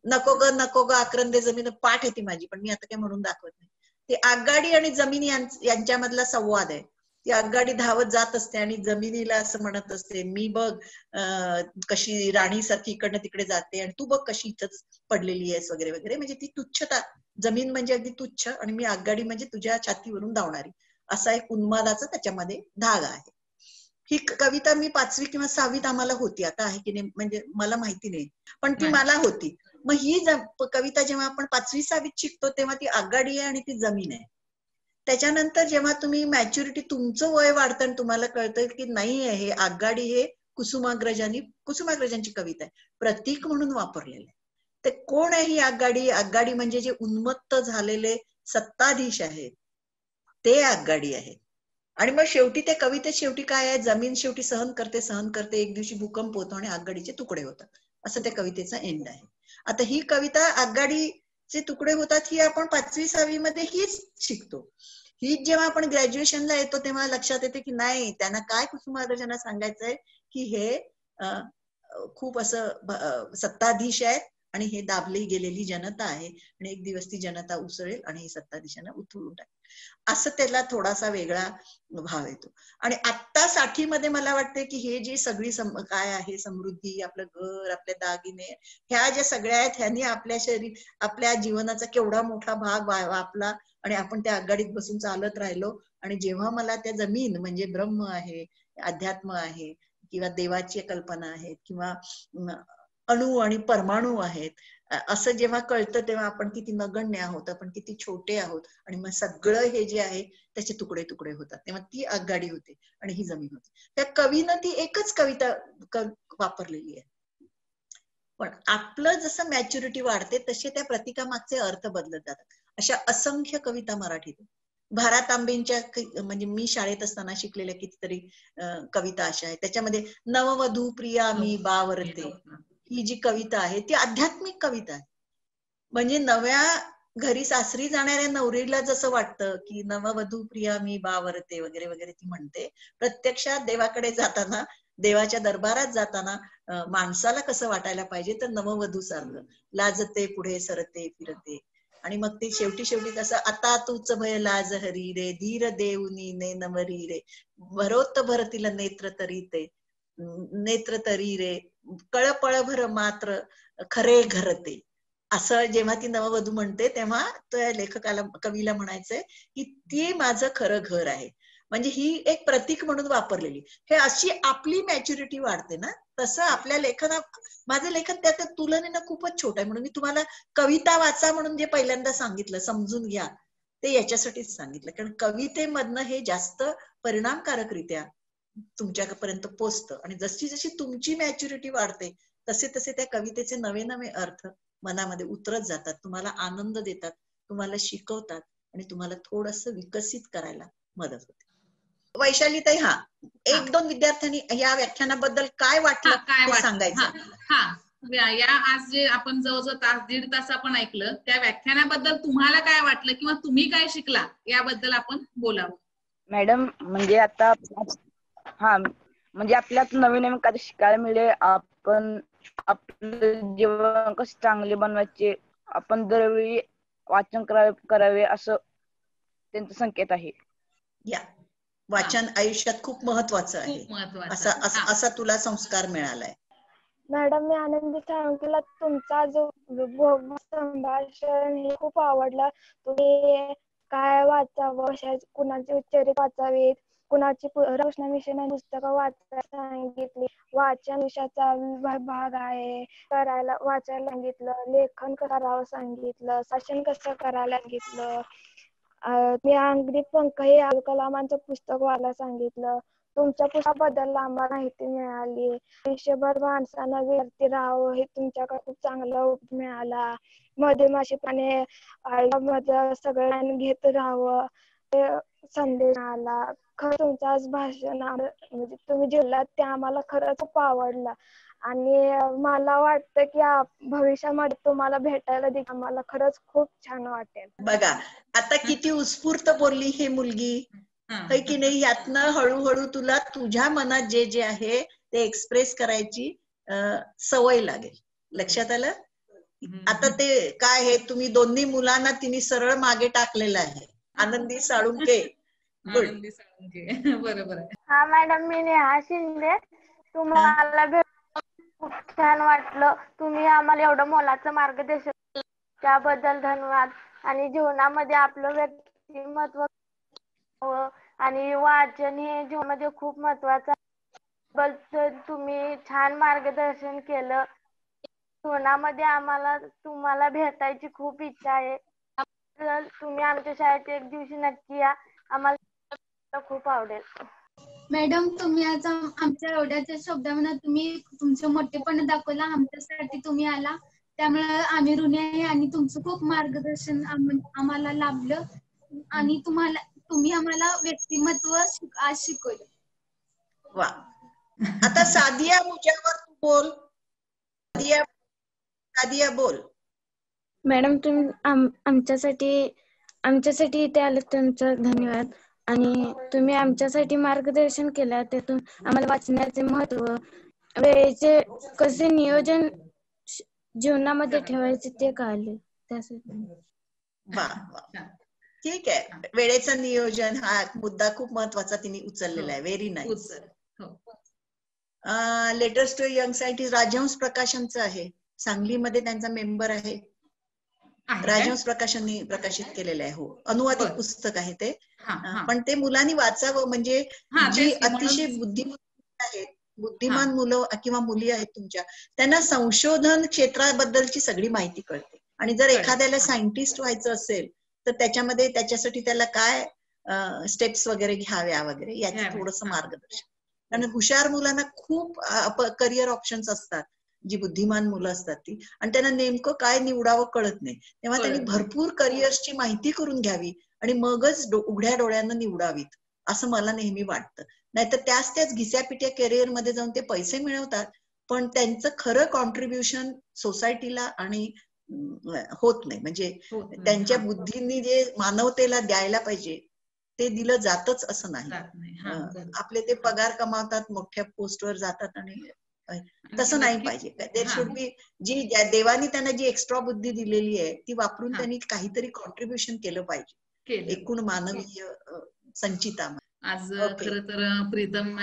नको ग आक्रंदे जमीन पाठ आहे ती माझी, पण मी आता काय म्हणून दाखवत नाही. ते आगगाडी आणि जमीन यांच्यामधला संवाद आहे. ती आगगाडी धावत जात असते आणि जमिनीला असं म्हणत असते, मी बघ कशी राणीसारखी इकडनं तिकडे जाते आणि तू बघ कशी इथंच पडलेली आहेस वगैरे वगैरे. म्हणजे ती तुच्छता, जमीन म्हणजे अगदी तुच्छ आणि मी आगगाडी म्हणजे तुझ्या छातीवरून धावणारी, असा एक उन्मादाचा त्याच्यामध्ये धागा आहे. ही कविता मी 5वी किंवा 6वीत आम्हाला होती, आता आहे की नाही म्हणजे मला माहिती नाही, पण ती मला होती. मग ही कविता जेव्हा आपण 5वी 6वीत शिकतो तेव्हा ती आगगाडी आहे आणि ती जमीन आहे. त्याच्यानंतर जेव्हा तुम्ही मॅच्युरिटी, तुमचं वय वाढतं आणि तुम्हाला कळतं की नाही आहे हे आगगाडी हे कुसुमाग्रजांची कविता आहे, प्रतीक म्हणून वापरलेलं आहे. ते कोण आहे ही आगगाडी? आगगाडी म्हणजे जे उन्मत्त झालेले सत्ताधीश आहेत ते आगगाडी आहे. आणि मग शेवटी त्या कवितेत शेवटी काय आहे? जमीन शेवटी सहन करते, एक दिवशी भूकंप होतो आणि आगगाडीचे तुकडे होतात, असं त्या कवितेचा एंड आहे. आता ही कविता आगगाडीचे तुकडे होतात ही आपण 5वी 6वी मध्ये हीच शिकतो. ही जेव्हा आपण ग्रॅज्युएशनला येतो तेव्हा लक्षात येते की नाही, त्यांना काय कुसुमाग्रजांना सांगायचंय की हे खूप असं सत्ताधीश आहेत आणि हे दाबली गेलेली जनता आहे आणि एक दिवस ती जनता उसळेल आणि ही सत्ताधीशांना उचलून टाकेल, असं त्याला थोडासा वेगळा भाव येतो. आणि आत्ता 60मध्ये मला वाटते की हे जी सगळी काय आहे समृद्धी, आपलं घर, आपले दागिने, ह्या ज्या सगळ्या आहेत ह्यांनी आपल्या जीवनाचा केवढा मोठा भाग वापला आणि आपण त्या आगगाडीत बसून चालत राहिलो. आणि जेव्हा मला त्या जमीन म्हणजे ब्रह्म आहे, अध्यात्म आहे किंवा देवाची कल्पना आहे किंवा अणु आणि परमाणू आहेत असं जेव्हा कळतं तेव्हा आपण किती नगण्य आहोत, आपण किती छोटे आहोत आणि मग सगळं हे जे आहे त्याचे तुकडे तुकडे होतात. तेव्हा ती आगगाडी होते आणि ही जमीन होती. त्या कवीनं ती एकच कविता वापरलेली आहे, पण आपलं जसं मॅच्युरिटी वाढते तसे त्या प्रतीकामागचे अर्थ बदलत जातात. अशा असंख्य कविता मराठीत. भा. तांबेंच्या म्हणजे मी शाळेत असताना शिकलेल्या कितीतरी कविता अशा आहेत. त्याच्यामध्ये नववधू प्रिया मी बावरते ही जी कविता आहे ती आध्यात्मिक कविता आहे. म्हणजे नव्या घरी सासरी जाणाऱ्या नवरीला जसं वाटतं की नववधू प्रिया मी बावरते वगैरे वगैरे ती म्हणते, प्रत्यक्षात देवाकडे जाताना, देवाच्या दरबारात जाताना माणसाला कसं वाटायला पाहिजे तर नववधू सारखं लाजते पुढे सरते फिरते. आणि मग ते शेवटी कसं, आता तूच भय लाज हरी रे, धीर देऊनी ने नमरी रे, भरोत भरतील नेत्र तरी रे, कळपळ भर मात्र खरे घरते. असं जेव्हा ती नववधू म्हणते तेव्हा त्या लेखकाला, कवीला म्हणायचंय की ती माझं खरं घर आहे. म्हणजे ही एक प्रतीक म्हणून वापरलेली. हे अशी आपली मॅच्युरिटी वाढते ना, तसं आपल्या माझं लेखन त्या तुलनेनं खूपच छोट आहे. म्हणून मी तुम्हाला कविता वाचा म्हणून जे पहिल्यांदा सांगितलं, समजून घ्या, ते याच्यासाठीच सांगितलं. कारण कवितेमधनं हे जास्त परिणामकारकरित्या तुमच्यापर्यंत पोचतं. आणि जशी जशी तुमची मॅच्युरिटी वाढते तसे तसे त्या कवितेचे नवे नवे अर्थ मनामध्ये उतरत जातात, तुम्हाला आनंद देतात, तुम्हाला शिकवतात आणि तुम्हाला थोडंसं विकसित करायला मदत होते. वैशालीताई, हा 1-2 विद्यार्थ्यांनी या व्याख्यानाबद्दल काय वाटलं ते सांगायचं. या आज जे आपण जवळजवळ तास दीड तास आपण ऐकलं, त्या व्याख्यानाबद्दल तुम्हाला काय वाटलं किंवा तुम्ही काय शिकला याबद्दल आपण बोलावं. मॅडम, म्हणजे आता म्हणजे आपल्यात नवीन नवीन काय शिकायला मिळेल. आपण आपलं जीवन कसं चांगले बनवायचे, आपण दरवेळी वाचन करावे असं त्यांचा संकेत आहे. या वाचन आयुष्यात खूप महत्वाचं आहे, असा तुला संस्कार मिळालाय. मॅडम, मी आनंदी सांगितलं तुमचा जो संभाषण हे खूप आवडलं. तुम्ही काय वाचावं, कुणाचे उच्चार वाचावेत, कुणाची रोषणाविषयी पुस्तकं वाचायला सांगितली, वाचन विषयाचा भाग आहे, वाचायला सांगितलं, लेखन करावं सांगितलं, शासन कसं करायला सांगितलं. मी अगदी पंख हे अब्दुल कलामांचं पुस्तक वाचायला सांगितलं. तुमच्या पुस्तकाबद्दल आम्हाला माहिती मिळाली. आयुष्यभर माणसानं विद्यार्थी राहावं हे तुमच्याकडे खूप चांगला मिळाला. मधमाशी पाने मध्ये सगळ्यांनी घेत राहावं ते संदेश आला. खरं तुमचं आज भाषण म्हणजे तुम्ही जिल्ह्यात ते आम्हाला खरंच खूप आवडलं आणि मला वाटतं की भविष्यामध्ये तुम्हाला भेटायला देखील आम्हाला खरंच खूप छान वाटेल. बघा आता किती उत्स्फूर्त बोलली ही मुलगी. है की नाही, यातनं हळूहळू तुला तुझ्या मनात जे जे आहे ते एक्सप्रेस करायची सवय लागेल. लक्षात आलं? आता ते काय आहे, तुम्ही दोन्ही मुलांना तिने सरळ मागे टाकलेलं आहे. आनंदी साळुंके. आनंदी साळुंके. बरोबर आहे. हा मॅडम, मी नेहा शिंदे. तुम्हाला भेटून खूप छान वाटलं. तुम्ही आम्हाला एवढं मोलाचं मार्गदर्शन केलं त्याबद्दल धन्यवाद. आणि जीवनामध्ये आपलं व्यक्तिमत्व आणि वाचन हे जीवनामध्ये खूप महत्वाचं आहे. तुम्ही छान मार्गदर्शन केलं. जीवनामध्ये आम्हाला तुम्हाला भेटायची खूप इच्छा आहे. तुम्ही आमच्या शाळेत एक दिवशी नक्की या, आम्हाला खूप आवडेल. मॅडम, तुम्ही आज आमच्या एवढ्याच्या शब्दांना तुम्ही तुमचं मोठेपण दाखवला. आमच्यासाठी तुम्ही आला, त्यामुळे आम्ही ऋणी आहे. आणि तुमचं खूप मार्गदर्शन आम्हाला लाभलं. आणि तुम्ही आम्हाला व्यक्तिमत्व आज शिकवलं. वा. आता सादिया मुजावर तू बोल. सादिया बोल. मॅडम, तुम्ही आमच्यासाठी इथे आले, तुमचं धन्यवाद. आणि तुम्ही आमच्यासाठी मार्गदर्शन केलं, त्यातून आम्हाला वाचण्याचे महत्व, वेळेचे कसे नियोजन जीवनामध्ये ठेवायचे ते कळले. त्यासाठी वा. ठीक आहे. वेळेचं नियोजन हा मुद्दा खूप महत्वाचा तिने उचललेला आहे. Very nice. Letters to young scientist Rajhans प्रकाशनचं आहे. सांगलीमध्ये त्यांचा मेंबर आहे. राजहंस प्रकाशनने प्रकाशित केलेलं आहे. हो, अनुवादित पुस्तक आहे ते. पण ते मुलांनी वाचावं, म्हणजे जी अतिशय बुद्धिमान आहेत, बुद्धिमान मुलं किंवा मुली आहेत तुमच्या, त्यांना संशोधन क्षेत्राबद्दलची सगळी माहिती कळते. आणि जर एखाद्याला सायंटिस्ट व्हायचं असेल तर त्याच्यासाठी त्याला काय स्टेप्स वगैरे घ्याव्या वगैरे याचं थोडंसं मार्गदर्शन. कारण हुशार मुलांना खूप करिअर ऑप्शन्स असतात, जी बुद्धिमान मुलं असतात ती, आणि त्यांना नेमकं काय निवडावं कळत नाही. तेव्हा त्यांनी भरपूर करिअर्सची माहिती करून घ्यावी आणि मगच उघड्या डोळ्यानं निवडावीत, असं मला नेहमी वाटतं. नाहीतर त्याच घिस्यापिट्या करिअर मध्ये जाऊन ते पैसे मिळवतात, पण त्यांचं खरं कॉन्ट्रीब्युशन सोसायटीला आणि होत नाही. म्हणजे त्यांच्या बुद्धींनी जे मानवतेला द्यायला पाहिजे ते दिलं जातच असं नाही. आपले ते पगार कमावतात, मोठ्या पोस्टवर जातात, आणि तसं नाही पाहिजे. देर शुड बी, जी देवानी त्यांना जी एक्स्ट्रा बुद्धी दिलेली आहे ती वापरून त्यांनी काहीतरी कॉन्ट्रीब्युशन केलं पाहिजे एकूण मानवीय संचितामध्ये. आज खरं तर प्रीतम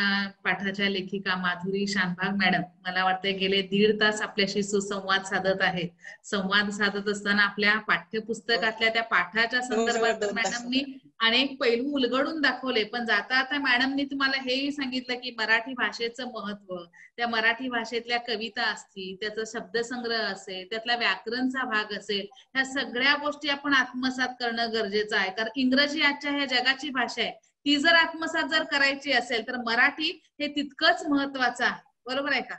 पाठाच्या लेखिका माधुरी शानभाग मॅडम मला वाटतंय गेले 1.5 तास आपल्याशी सुसंवाद साधत आहेत. संवाद साधत असताना आपल्या पाठ्यपुस्तकातल्या त्या पाठाच्या संदर्भात मॅडमनी अनेक पैलू उलगडून दाखवले. पण जाता आता मॅडमनी तुम्हाला हेही सांगितलं की मराठी भाषेचं महत्व, त्या मराठी भाषेतल्या कविता असतील, त्याचा शब्दसंग्रह असेल, त्यातला व्याकरणचा भाग असेल, ह्या सगळ्या गोष्टी आपण आत्मसात करणं गरजेचं आहे. कारण इंग्रजी आजच्या ह्या जगाची भाषा आहे, ती जर आत्मसात जर करायची असेल तर मराठी हे तितकंच महत्वाचं आहे. बरोबर आहे का?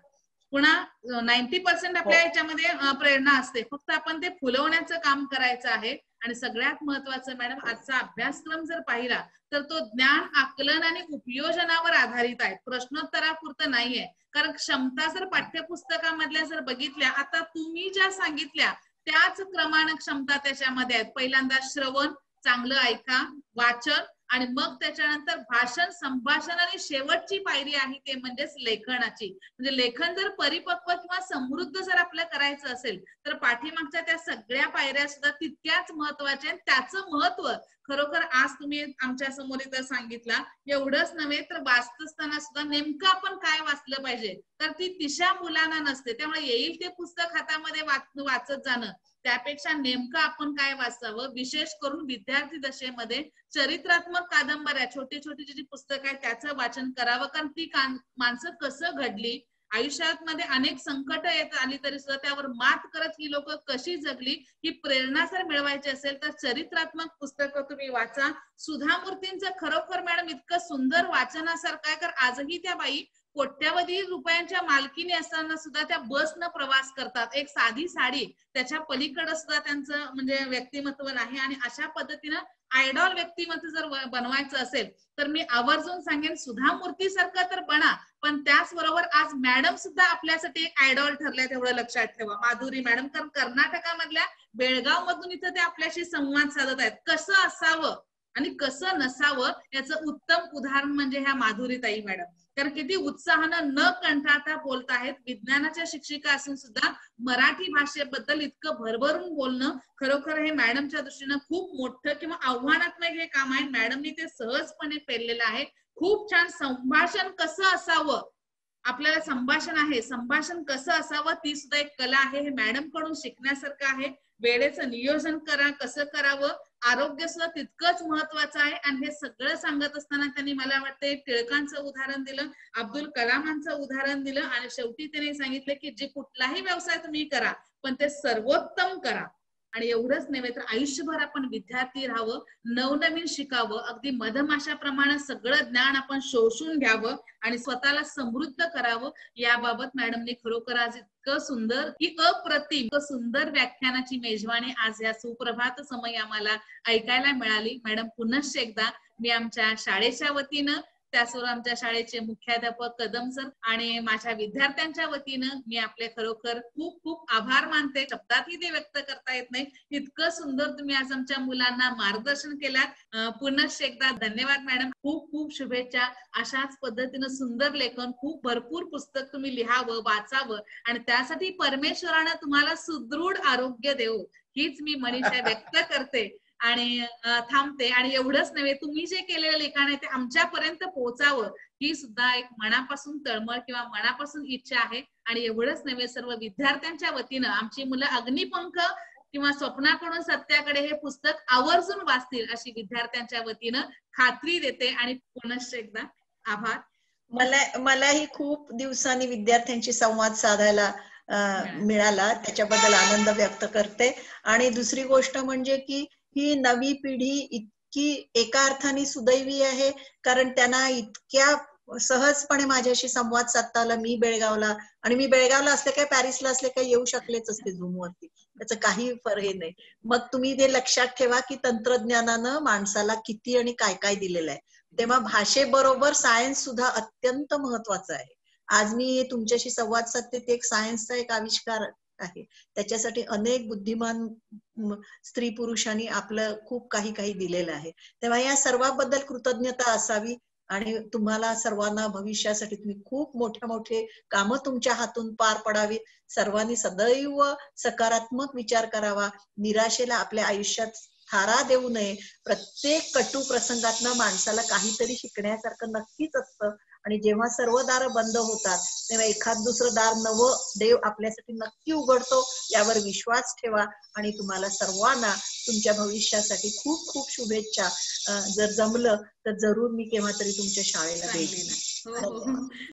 पुन्हा 90% आपल्या याच्यामध्ये प्रेरणा असते, फक्त आपण ते फुलवण्याचं काम करायचं आहे. आणि सगळ्यात महत्वाचं मॅडम, आजचा अभ्यासक्रम जर पाहिला तर तो ज्ञान आकलन आणि उपयोजनावर आधारित आहे, प्रश्नोत्तरापुरतं नाहीये. कारण क्षमता जर पाठ्यपुस्तकामधल्या जर बघितल्या, आता तुम्ही ज्या सांगितल्या त्याच क्रमानं क्षमता त्याच्यामध्ये आहेत. पहिल्यांदा श्रवण, चांगलं ऐका, वाचन, आणि मग त्याच्यानंतर भाषण, संभाषण, आणि शेवटची पायरी आहे ते म्हणजेच लेखनाची. म्हणजे लेखन जर परिपक्व किंवा समृद्ध जर आपल्याला करायचं असेल तर पाठीमागच्या त्या सगळ्या पायऱ्या सुद्धा तितक्याच महत्वाच्या आहेत. त्याचं महत्व खरोखर आज तुम्ही आमच्या समोर इथं सांगितला. एवढंच नव्हे तर वाचत असताना सुद्धा नेमकं आपण काय वाचलं पाहिजे, तर ती दिशा मुलांना नसते. त्यामुळे येईल ते पुस्तक हातामध्ये वाचत जाणं, त्यापेक्षा नेमकं आपण काय वाचावं, विशेष करून विद्यार्थी दशेमध्ये चरित्रात्मक कादंबऱ्या, छोटी छोटी जी पुस्तकं आहेत त्याचं वाचन करावं. कारण ती माणसं कसं घडली, आयुष्यामध्ये अनेक संकट येत आली तरी सुद्धा त्यावर मात करत ही लोक कशी जगली, ही प्रेरणा जर मिळवायची असेल तर चरित्रात्मक पुस्तकं तुम्ही वाचा. सुधा मूर्तींचं खरोखर मॅडम इतकं सुंदर वाचनासारखं आहे, कारण आजही त्या बाई कोट्यावधी रुपयांच्या मालकीने असताना सुद्धा त्या बसनं प्रवास करतात. एक साधी साडी, त्याच्या पलीकडे सुद्धा त्यांचं म्हणजे व्यक्तिमत्व नाही. आणि अशा पद्धतीनं आयडॉल व्यक्तिमत्व जर बनवायचं असेल तर मी आवर्जून सांगेन सुधा मूर्ती सारखं तर बना, पण त्याचबरोबर आज मॅडम सुद्धा आपल्यासाठी एक आयडॉल ठरल्या, तेवढं लक्षात ठेवा. माधुरी मॅडम, कारण कर्नाटकामधल्या बेळगाव मधून इथं ते आपल्याशी संवाद साधत आहेत. कसं असावं, आणि कसं नसावं याचं उत्तम उदाहरण म्हणजे ह्या माधुरीताई मॅडम. कारण किती उत्साहानं न कंटाळता बोलत आहेत. विज्ञानाच्या शिक्षिका असून सुद्धा मराठी भाषेबद्दल इतकं भरभरून बोलणं खरोखर हे मॅडमच्या दृष्टीनं खूप मोठं किंवा आव्हानात्मक हे काम आहे. मॅडमनी ते सहजपणे पेललेलं आहे. खूप छान. संभाषण कसं असावं, आपल्याला संभाषण आहे, संभाषण कसं असावं ती सुद्धा एक कला आहे. हे मॅडम कडून शिकण्यासारखं आहे. वेळेचं नियोजन कसं करावं, आरोग्य सुद्धा तितकंच महत्वाचं आहे. आणि हे सगळं सांगत असताना त्यांनी मला वाटतं टिळकांचं उदाहरण दिलं, अब्दुल कलामांचं उदाहरण दिलं आणि शेवटी त्यांनी सांगितलं की जे कुठलाही व्यवसाय तुम्ही करा पण ते सर्वोत्तम करा. आणि एवढंच नव्हे तर आयुष्यभर आपण विद्यार्थी राहावं, नवनवीन शिकावं, अगदी मधमाशाप्रमाणे सगळं ज्ञान आपण शोषून घ्यावं आणि स्वतःला समृद्ध करावं. याबाबत मॅडमने खरोखर आज इतकं सुंदर की अप्रतिम सुंदर व्याख्यानाची मेजवानी आज या सुप्रभात समय आम्हाला ऐकायला मिळाली. मॅडम पुनश्च एकदा मी आमच्या शाळेच्या वतीनं, त्याचबरोबर आमच्या शाळेचे मुख्याध्यापक कदम सर आणि माझ्या विद्यार्थ्यांच्या वतीनं मी आपले खरोखर खूप खूप आभार मानते. शब्दातही ते व्यक्त करता येत नाही. इतकं सुंदर तुम्ही आज आमच्या मुलांना मार्गदर्शन केलात. पुनश्च एकदा धन्यवाद मॅडम. खूप खूप शुभेच्छा. अशाच पद्धतीनं सुंदर लेखन, खूप भरपूर पुस्तक तुम्ही लिहावं, वाचावं आणि त्यासाठी परमेश्वरानं तुम्हाला सुदृढ आरोग्य देवो हीच मी मनीषा व्यक्त करते आणि थांबते. आणि एवढंच नव्हे, तुम्ही जे केलेलं लिखाण आहे ते आमच्यापर्यंत पोहोचावं ही सुद्धा एक मनापासून तळमळ किंवा मनापासून इच्छा आहे. आणि एवढंच नव्हे, सर्व विद्यार्थ्यांच्या वतीनं आमची मुलं अग्निपंख किंवा स्वप्नाकडून सत्याकडे हे पुस्तक आवर्जून वाचतील अशी विद्यार्थ्यांच्या वतीनं खात्री देते. आणि पुनश्च एकदा आभार. मलाही खूप दिवसांनी विद्यार्थ्यांशी संवाद साधायला मिळाला, त्याच्याबद्दल आनंद व्यक्त करते. आणि दुसरी गोष्ट म्हणजे की ही नवी पिढी इतकी एका अर्थाने सुदैवी आहे, कारण त्यांना इतक्या सहजपणे माझ्याशी संवाद साधता आला. मी बेळगावला असले काय पॅरिसला असले काय येऊ शकलेच असते झूमवरती, त्याचं काही फरक नाही. मग तुम्ही ते लक्षात ठेवा की तंत्रज्ञानानं माणसाला किती आणि काय काय दिलेलं आहे. तेव्हा भाषेबरोबर सायन्स सुद्धा अत्यंत महत्वाचं आहे. आज मी तुमच्याशी संवाद साधते ते एक सायन्सचा एक आविष्कार आहे. त्याच्यासाठी अनेक बुद्धिमान स्त्री पुरुषांनी आपलं खूप काही काही दिलेलं आहे. तेव्हा या सर्वांबद्दल कृतज्ञता असावी. आणि तुम्हाला सर्वांना भविष्यासाठी तुम्ही खूप मोठे कामं तुमच्या हातून पार पडावी. सर्वांनी सदैव सकारात्मक विचार करावा. निराशेला आपल्या आयुष्यात थारा देऊ नये. प्रत्येक कटू प्रसंगातनं माणसाला काहीतरी शिकण्यासारखं नक्कीच असतं. आणि जेव्हा सर्व दारं बंद होतात तेव्हा एखाद दुसरं दार नवं देव आपल्यासाठी नक्की उघडतो. यावर विश्वास ठेवा. आणि तुम्हाला सर्वांना तुमच्या भविष्यासाठी खूप खूप शुभेच्छा. जर जमलं तर जरूर मी केव्हा तरी तुमच्या शाळेला भेट देईन.